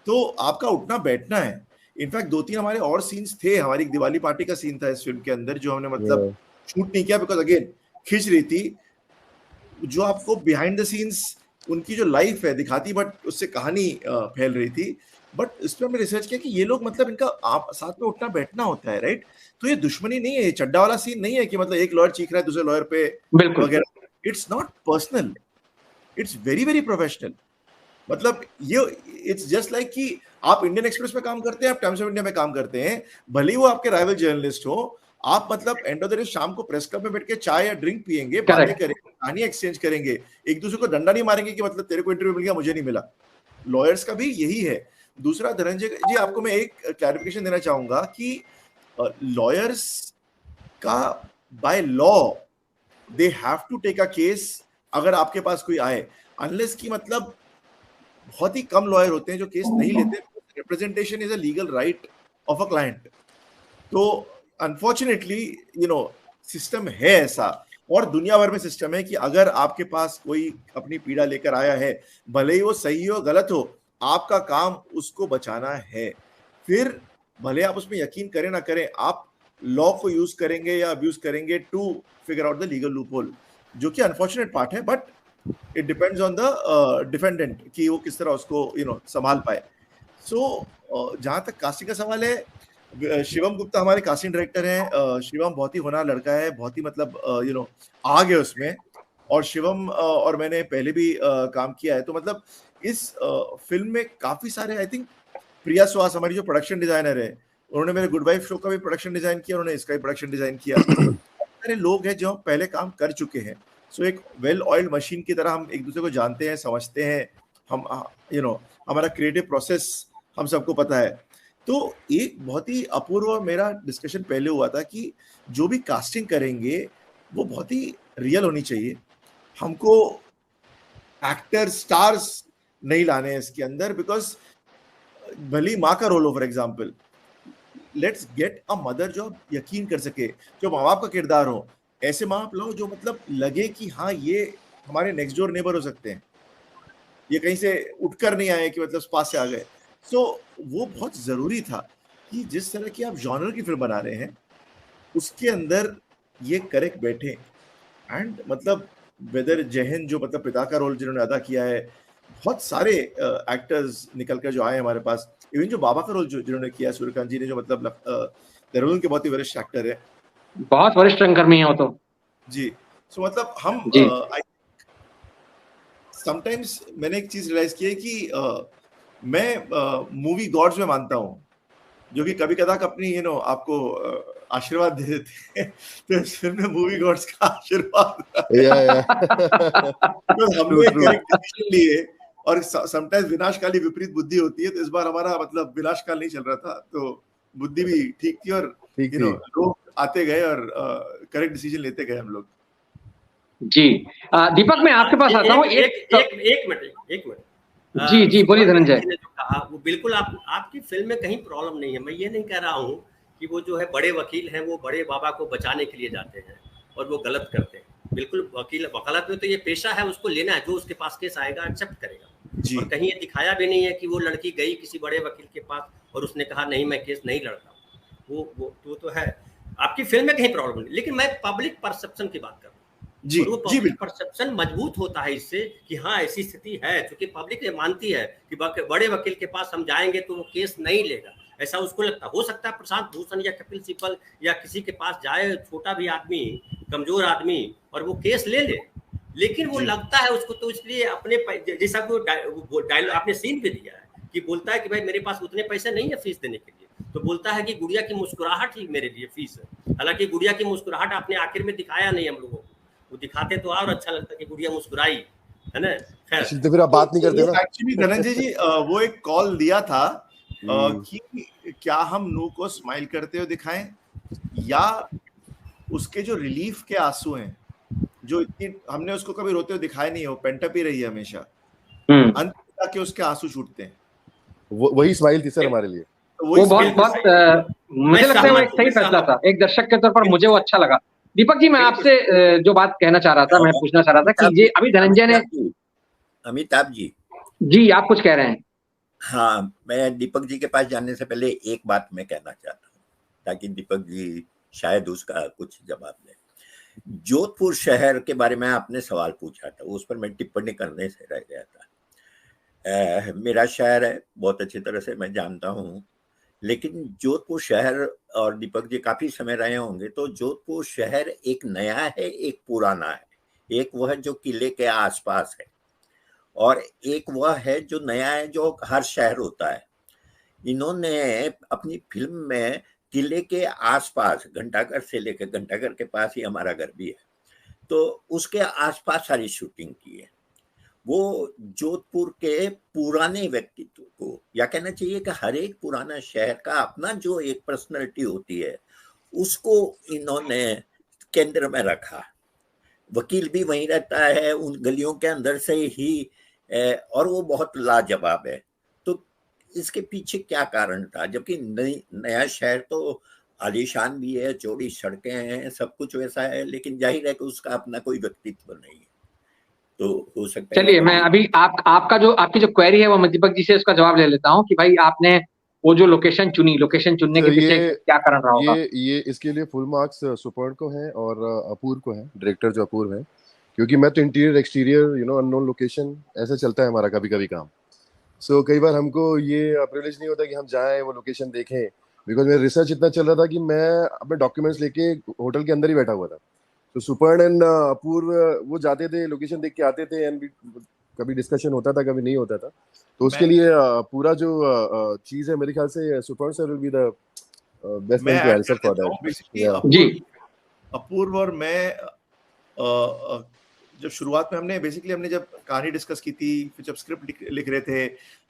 तो आपका उठना बैठना है। इनफैक्ट 2-3 हमारे और सीन्स थे, हमारी एक दिवाली पार्टी का सीन था इस फिल्म के अंदर जो हमने मतलब शूट नहीं किया, बिकॉज अगेन खिंच रही थी। जो आपको बिहाइंड द सीन्स उनकी जो लाइफ है दिखाती, बट उससे कहानी फैल रही थी। बट इस पर हमने रिसर्च किया कि ये लोग मतलब इनका आप साथ में उठना बैठना होता है, राइट? तो ये दुश्मनी नहीं है, ये चड्डा वाला सीन नहीं है कि मतलब एक लॉयर चीख रहा है दूसरे लॉयर पे वगैरह। It's not personal, it's very very professional. मतलब ये इट्स जस्ट लाइक कि आप इंडियन एक्सप्रेस में काम करते हैं, आप टाइम्स ऑफ इंडिया में काम करते हैं, भले ही वो आपके राइवल जर्नलिस्ट हो, आप मतलब एंड ऑफ द डे शाम को प्रेस क्लब में बैठ के चाय या ड्रिंक पियेंगे, बातें करेंगे, कहानी एक्सचेंज करेंगे, एक दूसरे को डंडा नहीं मारेंगे कि मतलब तेरे को इंटरव्यू मिल गया मुझे नहीं मिला। लॉयर्स का भी यही है, दूसरा धनंजय जी, आपको मैं एक क्लैरिफिकेशन देना चाहूंगा कि लॉयर्स का by law they have to take a case अगर आपके पास कोई आए, अनलेस की मतलब बहुत ही कम लॉयर होते हैं जो केस नहीं लेते। Representation is a legal right of a client. तो अनफॉर्चुनेटली सिस्टम है ऐसा, और दुनिया भर में सिस्टम है कि अगर आपके पास कोई अपनी पीड़ा लेकर आया है, भले ही वो सही हो गलत हो, आपका काम उसको बचाना है। फिर भले आप उसमें यकीन करें ना करें, आप लॉ को यूज करेंगे या अब्यूज करेंगे to figure out the legal loophole, जो कि अनफॉर्चुनेट पार्ट है, but it depends on the defendant कि वो किस तरह उसको संभाल पाए। सो जहां तक कास्टिंग का सवाल है, शिवम गुप्ता हमारे कास्टिंग डायरेक्टर हैं। शिवम बहुत ही होनहार लड़का है, बहुत ही मतलब आग है उसमें। और शिवम और मैंने पहले भी काम किया है, तो मतलब इस फिल्म में काफी सारे, आई थिंक प्रिया सुहास हमारी जो प्रोडक्शन डिजाइनर है, उन्होंने मेरे गुड वाइफ शो का भी प्रोडक्शन डिजाइन किया, उन्होंने इसका भी प्रोडक्शन डिजाइन किया। सारे लोग हैं जो पहले काम कर चुके हैं। सो एक वेल ऑयल्ड मशीन की तरह हम एक दूसरे को जानते हैं, समझते हैं। हम हमारा क्रिएटिव प्रोसेस हम सबको पता है। तो एक बहुत ही अपूर्व मेरा डिस्कशन पहले हुआ था कि जो भी कास्टिंग करेंगे वो बहुत ही रियल होनी चाहिए। हमको एक्टर स्टार्स नहीं लाने हैं इसके अंदर, बिकॉज भली माँ का रोल हो, for example, let's get a mother जो यकीन कर सके, जो माँ बाप का किरदार हो। ऐसे माँ बाप लो जो मतलब लगे कि हाँ ये हमारे नेक्स्ट डोर नेबर हो सकते हैं, ये कहीं से उठकर नहीं आए कि मतलब पास से आ गए। सो वो बहुत जरूरी था कि जिस तरह की आप जॉनर की फिल्म बना रहे हैं उसके अंदर ये करेक्ट बैठे। एंड मतलब वेदर जयहिंद जो मतलब पिता का रोल जिन्होंने अदा किया है, बहुत सारे एक्टर्स निकल कर जो आए हमारे पास, इवन जो बाबा का रोल जो जिन्होंने किया सूर्यकांत जी ने, जो मतलब देहरादून के बहुत ही वरिष्ठ एक्टर है, बहुत वरिष्ठ रंगकर्मी है वो तो जी। सो मतलब हम जी। समटाइम्स मैंने एक चीज रियलाइज की है कि मैं मूवी गॉड्स में मानता हूँ, जो कि कभी कदाक अपनी आपको आशीर्वाद दे देते हैं। तो इस फिल्म में मूवी गॉड्स का आशीर्वाद तो हमने करेक्ट डिसीजन लिए, और समटाइम्स विनाशकाली विपरीत बुद्धि होती है, तो इस बार हमारा मतलब विनाशकाल नहीं चल रहा था, तो बुद्धि भी ठीक थी, और लोग आते गए और करेक्ट डिसीजन लेते गए हम लोग। जी दीपक, मैं आपके पास आता हूँ। एक मिनट जी जी बोलिए धनंजय। ने जो कहा वो बिल्कुल आपकी फिल्म में कहीं प्रॉब्लम नहीं है। मैं ये नहीं कह रहा हूँ कि वो जो है बड़े वकील हैं वो बड़े बाबा को बचाने के लिए जाते हैं और वो गलत करते हैं। बिल्कुल वकालत में तो ये पेशा है, उसको लेना है, जो उसके पास केस आएगा एक्सेप्ट करेगा। और कहीं ये दिखाया भी नहीं है कि वो लड़की गई किसी बड़े वकील के पास और उसने कहा नहीं मैं केस नहीं लड़ता। वो तो है, आपकी फिल्म में कहीं प्रॉब्लम नहीं, लेकिन मैं पब्लिक परसेप्शन की बात कर रहा हूँ। जी, और वो पब्लिक परसेप्शन मजबूत होता है इससे कि हाँ ऐसी स्थिति है, क्योंकि पब्लिक ये मानती है कि बड़े वकील के पास हम जाएंगे तो वो केस नहीं लेगा, ऐसा उसको लगता। हो सकता है प्रशांत भूषण या कपिल सिब्बल या किसी के पास जाए छोटा भी आदमी, कमजोर आदमी, और वो केस ले ले, लेकिन वो लगता है उसको, तो इसलिए अपने जैसा को डायलॉग आपने सीन पे दिया है कि बोलता है कि भाई मेरे पास उतने पैसे नहीं है फीस देने के लिए, तो बोलता है कि गुड़िया की मुस्कुराहट ही मेरे लिए फीस है। हालांकि गुड़िया की मुस्कुराहट आपने आखिर में दिखाया नहीं हम लोगों को, वो दिखाते तो और अच्छा लगता कि गुड़िया मुस्कुराई, है ना। खैर तो फिर आप बात नहीं करते ना। एक्चुअली धनंजय जी वो एक कॉल दिया था कि क्या हम नू को स्माइल करते हुए दिखाएं या उसके जो रिलीफ के आंसू हैं, जो इतनी हमने उसको कभी रोते हुए दिखाए नहीं है, वो पेंटअप ही रही है हमेशा, अंत जाके उसके आंसू छूटते हैं। वही स्माइल थी सर हमारे लिए। वो बहुत मुझे लगता है वो एक सही फैसला था। एक दर्शक के तौर पर मुझे वो अच्छा लगा। दीपक जी, मैं आपसे जो बात कहना चाह रहा था, मैं पूछना चाह रहा था कि ये अभी धनंजय ने, अमिताभ जी आप कुछ कह रहे हैं? हाँ, मैं दीपक जी के पास जाने से पहले एक बात मैं कहना चाहता हूँ, ताकि दीपक जी शायद उसका कुछ जवाब दें। जोधपुर शहर के बारे में आपने सवाल पूछा था, उस पर मैं टिप्पणी करने से रह गया था। मेरा शहर है, बहुत अच्छी तरह से मैं जानता हूँ, लेकिन जोधपुर शहर, और दीपक जी काफी समय रहे होंगे, तो जोधपुर शहर एक नया है, एक पुराना है। एक वह जो किले के आसपास है, और एक वह है जो नया है, जो हर शहर होता है। इन्होंने अपनी फिल्म में किले के आसपास, घंटाघर से लेकर, घंटाघर के पास ही हमारा घर भी है, तो उसके आसपास सारी शूटिंग की है। वो जोधपुर के पुराने व्यक्तित्व को, या कहना चाहिए कि हर एक पुराना शहर का अपना जो एक पर्सनैलिटी होती है, उसको इन्होंने केंद्र में रखा। वकील भी वहीं रहता है उन गलियों के अंदर से ही, और वो बहुत लाजवाब है। तो इसके पीछे क्या कारण था? जबकि नया शहर तो आलीशान भी है, चौड़ी सड़कें हैं, सब कुछ वैसा है, लेकिन जाहिर है कि उसका अपना कोई व्यक्तित्व नहीं है। तो हो सकता है। चलिए, मैं अभी आपकी जो क्वेरी है वो मैं दीपक जी से उसका जवाब ले लेता हूँ कि भाई आपने वो जो लोकेशन चुनने के पीछे क्या कारण रहा होगा? ये इसके लिए फुल मार्क्स सुपर्ण को है और अपूर्व को है, डायरेक्टर जो अपूर्व है, क्योंकि मैं तो इंटीरियर एक्सटीरियर अननोन लोकेशन ऐसा चलता है हमारा कभी कभी काम। सो कई बार हमको ये प्रिविलेज नहीं होता कि हम जाएं वो लोकेशन देखें, बिकॉज मेरा रिसर्च इतना चल रहा था कि मैं अपने डॉक्यूमेंट्स लेके होटल के अंदर ही बैठा हुआ था। तो सुपर्ण एंड अपूर्व वो जाते थे, लोकेशन देख के आते थे, एंड कभी डिस्कशन होता था, कभी नहीं होता था। तो उसके लिए पूरा जो चीज है, मेरे ख्याल से Suparna sir will be the best man to answer for that. जी, अपूर्व और मैं जब शुरुआत में हमने जब कहानी डिस्कस की थी, फिर जब स्क्रिप्ट लिख रहे थे,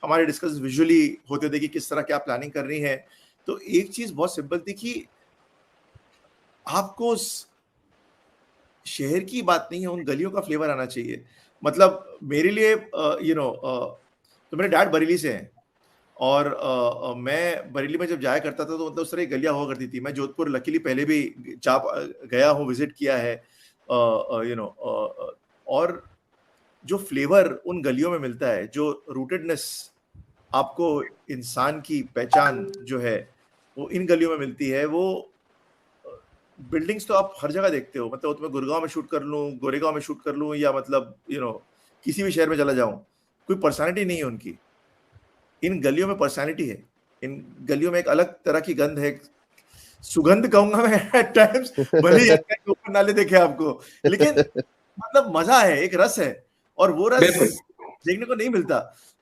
हमारे डिस्कस विजुअली होते थे कि किस तरह क्या प्लानिंग करनी है। तो एक चीज बहुत सिंपल थी कि आपको शहर की बात नहीं है, उन गलियों का फ्लेवर आना चाहिए। मतलब मेरे लिए तो मेरे डैड बरेली से हैं, और मैं बरेली में जब जाया करता था तो मतलब उस तरह की गलियां हुआ करती थी। मैं जोधपुर लकीली पहले भी गया हूँ, विजिट किया है, और जो फ्लेवर उन गलियों में मिलता है, जो रूटेडनेस आपको इंसान की पहचान जो है वो इन गलियों में मिलती है। वो बिल्डिंग्स तो आप हर जगह देखते हो, मतलब मैं गुड़गांव में शूट कर लूँ, गोरेगांव में शूट कर लूँ, या मतलब किसी भी शहर में चला जाऊं, कोई पर्सनालिटी नहीं है उनकी। इन गलियों में पर्सनालिटी है, इन गलियों में एक अलग तरह की गंध है, सुगंध कहूंगा मैं एट टाइम्स, भले ही ऊपर नाले देखे आपको, लेकिन मतलब मजा है, एक रस है, और वो रस देखने को नहीं मिलता।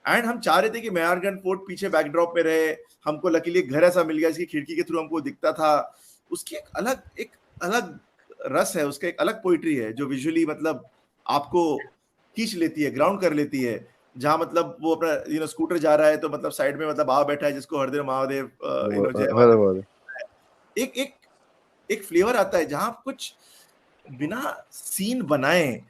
एंड हम चाह रहे थे कि मेहरगढ़ फोर्ट पीछे बैकड्रॉप में रहे, हमको लकीली एक घर ऐसा मिल गया जिसकी खिड़की के थ्रू हमको दिखता था। उसकी एक अलग रस है, उसका एक अलग पोइट्री है जो विजुअली मतलब आपको खींच लेती है, ग्राउंड कर लेती है। जहां मतलब वो अपना स्कूटर जा रहा है तो मतलब साइड में मतलब बाबा बैठा है जिसको हरदेव महादेव एक फ्लेवर आता है, जहां कुछ बिना सीन बनाए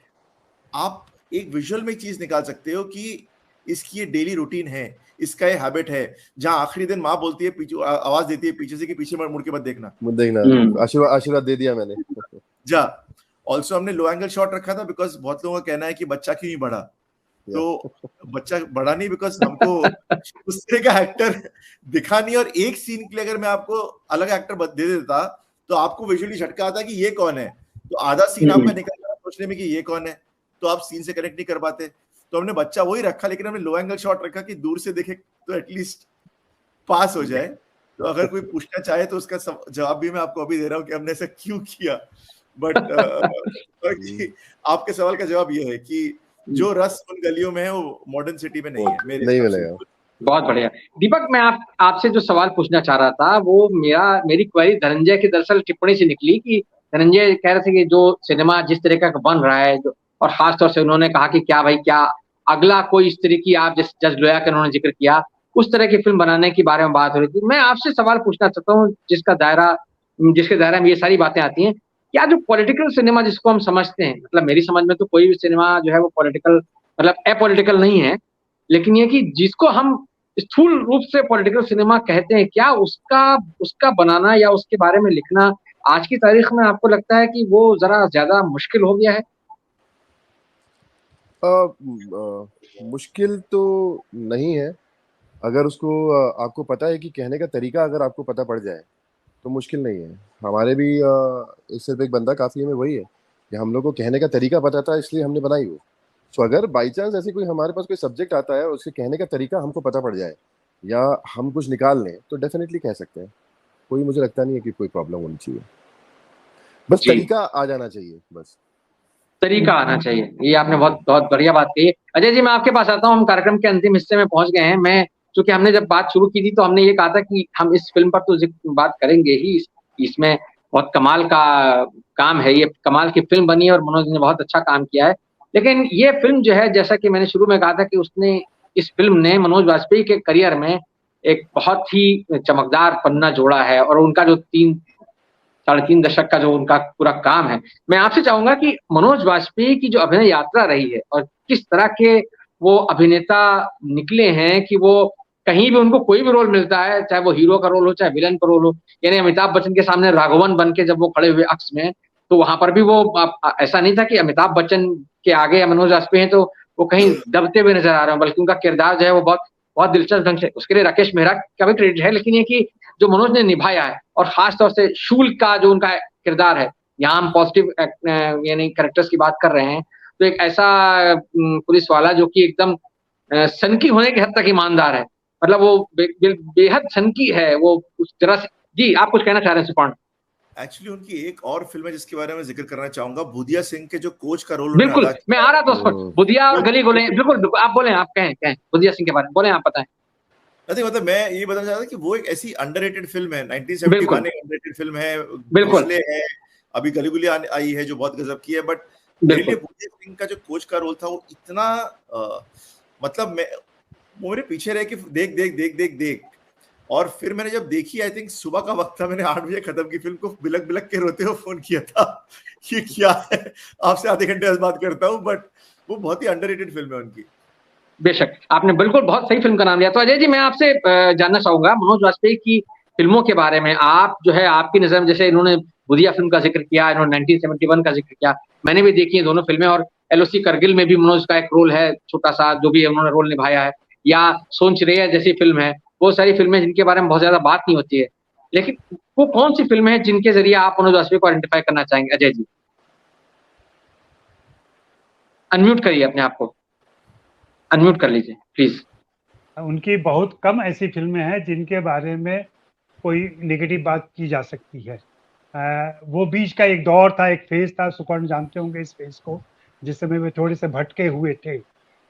आप एक विजुअल में चीज निकाल सकते हो कि इसकी ये डेली रूटीन है, इसका ये हैबिट है। जहां आखिरी दिन माँ बोलती है, पीछे आवाज देती है पीछे से कि पीछे मुड़ के मत देखना, आशीर्वाद दे दिया मैंने जा। ऑल्सो हमने लो एंगल शॉट रखा था बिकॉज बहुत लोगों का कहना है कि बच्चा क्यों नहीं बढ़ा, तो बच्चा बढ़ा नहीं बिकॉज हमको उस तरह का एक्टर दिखा नहीं। और एक सीन के लिए अगर मैं आपको अलग एक्टर दे देता तो आपको विजुअली झटका आता कि ये कौन है, तो आधा सीन आपका निकल रहा सोचने में कि ये कौन है, तो आप सीन से कनेक्ट नहीं कर पाते। तो हमने बच्चा वही रखा, लेकिन हमने लो एंगल शॉट रखा कि दूर से देखे तो एटलीस्ट पास हो जाए। तो अगर कोई पूछना चाहे तो उसका जवाब भी मैं आपको अभी दे रहा हूँ कि हमने ऐसा क्यों किया। बट आपके सवाल का जवाब ये है कि जो रस उन गलियों में है वो मॉडर्न सिटी में नहीं है, नहीं मिलेगा। बहुत बढ़िया दीपक, मैं आपसे जो सवाल पूछना चाह रहा था वो मेरी क्वेरी धनंजय की दरअसल टिप्पणी से निकली कि धनंजय कह रहे थे कि जो सिनेमा जिस तरह का बन रहा है, और खासतौर से उन्होंने कहा कि क्या अगला कोई इस तरह की, आप जिस जज लोया का उन्होंने जिक्र किया, उस तरह की फिल्म बनाने के बारे में बात हो रही थी। मैं आपसे सवाल पूछना चाहता हूँ जिसके दायरा में ये सारी बातें आती हैं। क्या जो पॉलिटिकल सिनेमा जिसको हम समझते हैं, मतलब मेरी समझ में तो कोई भी सिनेमा जो है वो पॉलिटिकल मतलब अपॉलिटिकल नहीं है, लेकिन ये कि जिसको हम स्थूल रूप से पॉलिटिकल सिनेमा कहते हैं, क्या उसका बनाना या उसके बारे में लिखना आज की तारीख में आपको लगता है कि वो जरा ज्यादा मुश्किल हो गया है? मुश्किल तो नहीं है, अगर उसको आपको पता है कि कहने का तरीका अगर आपको पता पड़ जाए तो मुश्किल नहीं है। हमारे भी सिर्फ एक बंदा काफी हमें वही है कि हम लोग को कहने का तरीका पता था, इसलिए हमने बनाई वो। तो अगर बाई चांस ऐसे कोई हमारे पास कोई सब्जेक्ट आता है और उसके कहने का तरीका हमको पता पड़ जाए या हम कुछ निकाल लें तो डेफिनेटली कह सकते हैं। कोई मुझे लगता नहीं है कि कोई प्रॉब्लम होनी चाहिए, बस तरीका आ जाना चाहिए, बस तरीका आना चाहिए। ये आपने बहुत बहुत बढ़िया बात कही। अजय जी, मैं आपके पास आता हूँ, हम कार्यक्रम के अंतिम हिस्से में पहुंच गए हैं। चूंकि हमने जब बात शुरू की थी तो हमने ये कहा था कि हम इस फिल्म पर तो बात करेंगे ही, इसमें बहुत कमाल का काम है, ये कमाल की फिल्म बनी है और मनोज ने बहुत अच्छा काम किया है। लेकिन ये फिल्म जो है, जैसा कि मैंने शुरू में कहा था कि उसने इस फिल्म ने मनोज वाजपेयी के करियर में एक बहुत ही चमकदार पन्ना जोड़ा है और उनका जो 3-3.5 दशक का जो उनका पूरा काम है। मैं आपसे चाहूँगा कि मनोज वाजपेयी की जो अभिनय यात्रा रही है और किस तरह के वो अभिनेता निकले हैं कि वो कहीं भी उनको कोई भी रोल मिलता है, चाहे वो हीरो का रोल हो, चाहे विलेन का रोल हो, यानी अमिताभ बच्चन के सामने राघवन बन के जब वो खड़े हुए अक्स में, तो वहाँ पर भी वो ऐसा नहीं था कि अमिताभ बच्चन के आगे या मनोज वाजपेयी हैं तो वो कहीं दबते हुए नज़र आ रहे हैं, बल्कि उनका किरदार जो है वो बहुत बहुत दिलचस्प ढंग से, उसके लिए राकेश मेहरा का भी क्रेडिट है, लेकिन ये कि जो मनोज ने निभाया है और खास तौर से शूल का जो उनका किरदार है, यहाँ हम पॉजिटिव यानी कैरेक्टर्स की बात कर रहे हैं, तो एक ऐसा पुलिस वाला जो कि एकदम सनकी होने की हद तक ईमानदार है, मतलब वो बेहद सनकी है वो उस तरह से। जी, आप कुछ कहना चाह रहे हैं सुपान? एक्चुअली उनकी एक और फिल्म है जिसके बारे में जिक्र करना चाहूंगा, बुधिया सिंह के जो कोच का रोल बिल्कुल, मैं आ रहा था उस पर, बुधिया और गली गोले, बिल्कुल आप बोले, आप कहें बुधिया सिंह के बारे में बोले, आप बताएं। मतलब मैं ये बताना चाहता कि वो एक ऐसी अंडररेटेड फिल्म है, 1971 एक अंडररेटेड फिल्म है, बिल्कुल है, अभी गली गुली आई है जो बहुत गजब की है, बट मेरे लिए बुधिया सिंह का जो कोच का रोल था वो इतना मतलब मैं मेरे पीछे रह के देख देख देख देख देख और फिर मैंने जब देखी, आई थिंक सुबह का वक्त था, मैंने 8 बजे खत्म की फिल्म को, बिलक बिलक के रोते हुए फोन किया था कि क्या है, आपसे आधे घंटे बाद बात करता हूँ, बट वो बहुत ही अंडररेटेड फिल्म है उनकी। बेशक, आपने बिल्कुल बहुत सही फिल्म का नाम लिया। तो अजय जी, मैं आपसे जानना चाहूंगा मनोज वाजपेयी की फिल्मों के बारे में, आप जो है आपकी नजर में, जैसे इन्होंने बुधिया फिल्म का जिक्र किया, इन्होंने 1971 का जिक्र किया, मैंने भी देखी है दोनों फिल्में, और LOC करगिल में भी मनोज का एक रोल है छोटा सा, जो भी उन्होंने रोल निभाया है, या सोन चिरैया जैसी फिल्म है, वो सारी फिल्में जिनके बारे में बहुत ज्यादा बात नहीं होती है, लेकिन वो कौन सी फिल्म है जिनके जरिए आप मनोज वाजपेयी को आइडेंटिफाई करना चाहेंगे? अजय जी अनम्यूट करिए अपने आप को, अनम्यूट कर लीजिए प्लीज। उनकी बहुत कम ऐसी फिल्में हैं जिनके बारे में कोई नेगेटिव बात की जा सकती है। वो बीच का एक दौर था, एक फेज था, सुकर्ण जानते होंगे इस फेज को, जिस समय वे थोड़े से भटके हुए थे,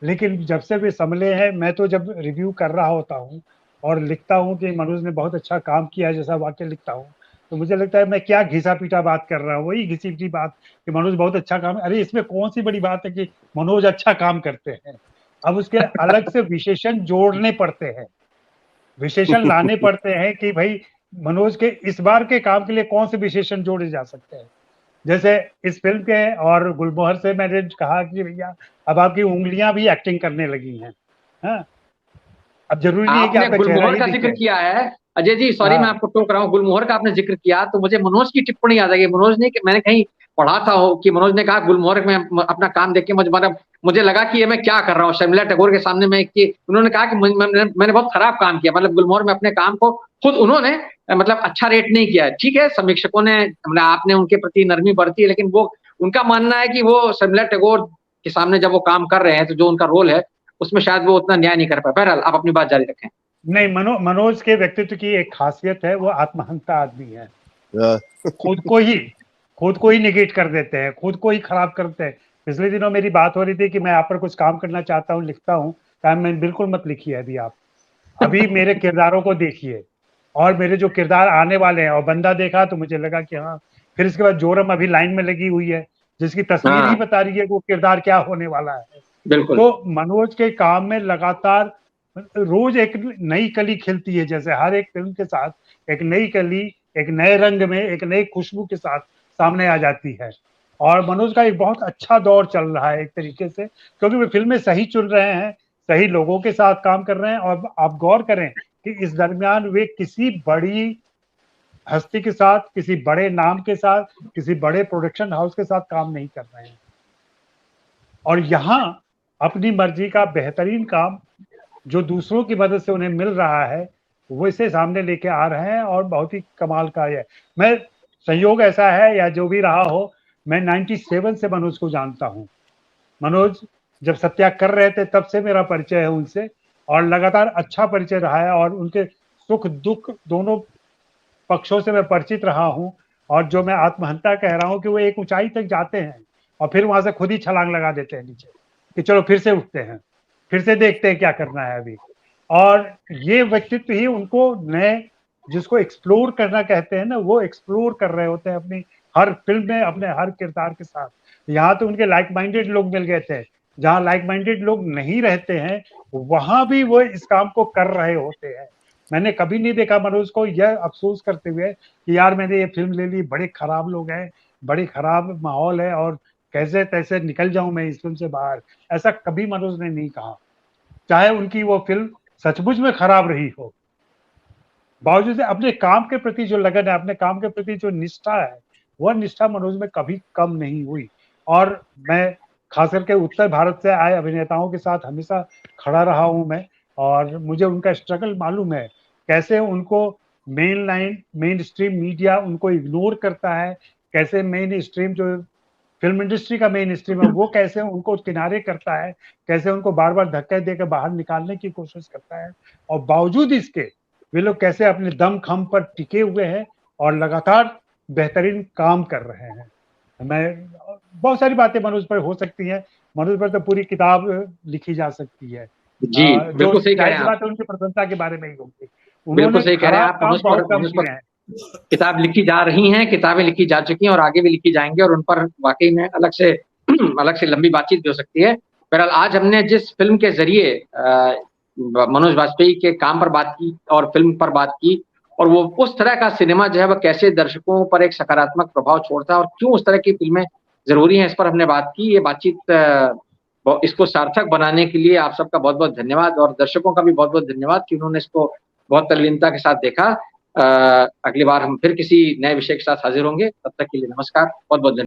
लेकिन जब से वे संभले हैं, मैं तो जब रिव्यू कर रहा होता हूँ और लिखता हूँ कि मनोज ने बहुत अच्छा काम किया जैसा वाक्य लिखता हूँ, तो मुझे लगता है मैं क्या घिसा पीटा बात कर रहा हूँ, वही घिसी पीटी बात कि मनोज बहुत अच्छा काम, अरे इसमें कौन सी बड़ी बात है कि मनोज अच्छा काम करते हैं। अब उसके अलग से विशेषण जोड़ने पड़ते हैं, विशेषण लाने पड़ते हैं कि भाई मनोज के इस बार के काम के लिए कौन से विशेषण जोड़े जा सकते हैं। जैसे इस फिल्म के और गुलमोहर से मैंने कहा कि भैया अब आपकी उंगलियां भी एक्टिंग करने लगी हैं। हाँ, अब जरूरी नहीं है कि आपका गुलमोहर का जिक्र किया है अजय जी, सॉरी मैं आपको टोक रहा हूँ, गुलमोहर का आपने जिक्र किया तो मुझे मनोज की टिप्पणी याद आ गई। मनोज ने, मैंने कहीं पढ़ा था कि मनोज ने कहा गुलमोहर में अपना काम देख के मुझे लगा कि ये मैं क्या कर रहा हूँ शर्मिला टैगोर के सामने में, कि उन्होंने कहा कि मैंने बहुत खराब काम किया, मतलब गुलमोहर में अपने काम को खुद उन्होंने मतलब अच्छा रेट नहीं किया। ठीक है, समीक्षकों ने, मतलब आपने उनके प्रति नरमी बरती है, लेकिन वो उनका मानना है कि वो शर्मिला टैगोर के सामने जब वो काम कर रहे हैं तो जो उनका रोल है उसमें शायद वो उतना न्याय नहीं कर पाए। बहरहाल आप अपनी बात जारी रखें। नहीं, मनोज के व्यक्तित्व की एक खासियत है, वो आत्महंता आदमी है। खुद को ही निगेट कर देते हैं, खुद को ही खराब करते हैं। पिछले दिनों मेरी बात हो रही थी कि मैं आप पर कुछ काम करना चाहता हूँ, लिखता हूँ, टाइम में बिल्कुल मत लिखिए अभी, आप अभी मेरे किरदारों को देखिए और मेरे जो किरदार आने वाले हैं। और बंदा देखा तो मुझे लगा कि हाँ, फिर इसके बाद जोरम अभी लाइन में लगी हुई है जिसकी तस्वीर ही बता रही है कि वो किरदार क्या होने वाला है। तो मनोज के काम में लगातार रोज एक नई कली खिलती है, जैसे हर एक फिल्म के साथ एक नई कली, एक नए रंग में, एक नई खुशबू के साथ सामने आ जाती है। और मनोज का एक बहुत अच्छा दौर चल रहा है एक तरीके से, क्योंकि वे फिल्में सही चुन रहे हैं, सही लोगों के साथ काम कर रहे हैं। और आप गौर करें कि इस दरमियान वे किसी बड़ी हस्ती के साथ, किसी बड़े नाम के साथ, किसी बड़े प्रोडक्शन हाउस के साथ काम नहीं कर रहे हैं, और यहाँ अपनी मर्जी का बेहतरीन काम जो दूसरों की मदद से उन्हें मिल रहा है वो इसे सामने लेके आ रहे हैं, और बहुत ही कमाल का है। मैं, संयोग ऐसा है या जो भी रहा हो, मैं 97 से मनोज को जानता हूँ। मनोज जब सत्या कर रहे थे तब से मेरा परिचय है उनसे, और लगातार अच्छा परिचय रहा है, और उनके सुख दुख दोनों पक्षों से मैं परिचित रहा हूँ। और जो मैं आत्महंता कह रहा हूँ कि वो एक ऊंचाई तक जाते हैं और फिर वहां से खुद ही छलांग लगा देते हैं नीचे कि चलो फिर से उठते हैं, फिर से देखते हैं क्या करना है अभी। और ये व्यक्तित्व ही उनको नए, जिसको एक्सप्लोर करना कहते हैं ना, वो एक्सप्लोर कर रहे होते हैं अपनी हर फिल्म में, अपने हर किरदार के साथ। यहाँ तो उनके लाइक माइंडेड लोग मिल गए थे, जहाँ लाइक माइंडेड लोग नहीं रहते हैं वहां भी वो इस काम को कर रहे होते हैं। मैंने कभी नहीं देखा मनोज को यह अफसोस करते हुए कि यार मैंने ये फिल्म ले ली, बड़े खराब लोग हैं, बड़ी खराब माहौल है और कैसे तैसे निकल जाऊं मैं इस फिल्म से बाहर, ऐसा कभी मनोज ने नहीं कहा। चाहे उनकी वो फिल्म सचमुच में खराब रही हो, बावजूद अपने काम के प्रति जो लगन है, अपने काम के प्रति जो निष्ठा है, वह निष्ठा मनोज में कभी कम नहीं हुई। और मैं खास करके उत्तर भारत से आए अभिनेताओं के साथ हमेशा खड़ा रहा हूं मैं, और मुझे उनका स्ट्रगल मालूम है, कैसे उनको मेन स्ट्रीम मीडिया उनको इग्नोर करता है, कैसे मेन स्ट्रीम जो फिल्म इंडस्ट्री का मेन स्ट्रीम है वो कैसे उनको किनारे करता है, कैसे उनको बार बार धक्के देकर बाहर निकालने की कोशिश करता है, और बावजूद इसके वे लोग कैसे अपने दम खम पर टिके हुए हैं और लगातार बेहतरीन काम कर रहे हैं। मैं बहुत सारी बातें मनोज पर हो सकती हैं, मनोज पर तो पूरी किताब लिखी जा सकती है। जी बिल्कुल सही कह रहे हैं आप। बात है उनकी प्रशंसा के बारे में ही होगी। बिल्कुल सही कह रहे हैं आप। मनोज पर किताब लिखी जा रही हैं, किताबें लिखी जा चुकी हैं और आगे भी लिखी जाएंगी, और उन पर वाकई में अलग से लंबी बातचीत भी हो सकती है। बहरहाल आज हमने जिस फिल्म के जरिए मनोज बाजपेयी के काम पर बात की और फिल्म पर बात की, और वो उस तरह का सिनेमा जो है वह कैसे दर्शकों पर एक सकारात्मक प्रभाव छोड़ता है और क्यों उस तरह की फिल्में जरूरी हैं, इस पर हमने बात की। ये बातचीत इसको सार्थक बनाने के लिए आप सबका बहुत बहुत धन्यवाद, और दर्शकों का भी बहुत बहुत धन्यवाद कि उन्होंने इसको बहुत तल्लीनता के साथ देखा। अगली बार हम फिर किसी नए विषय के साथ हाजिर होंगे, तब तक के लिए नमस्कार, बहुत बहुत धन्यवाद।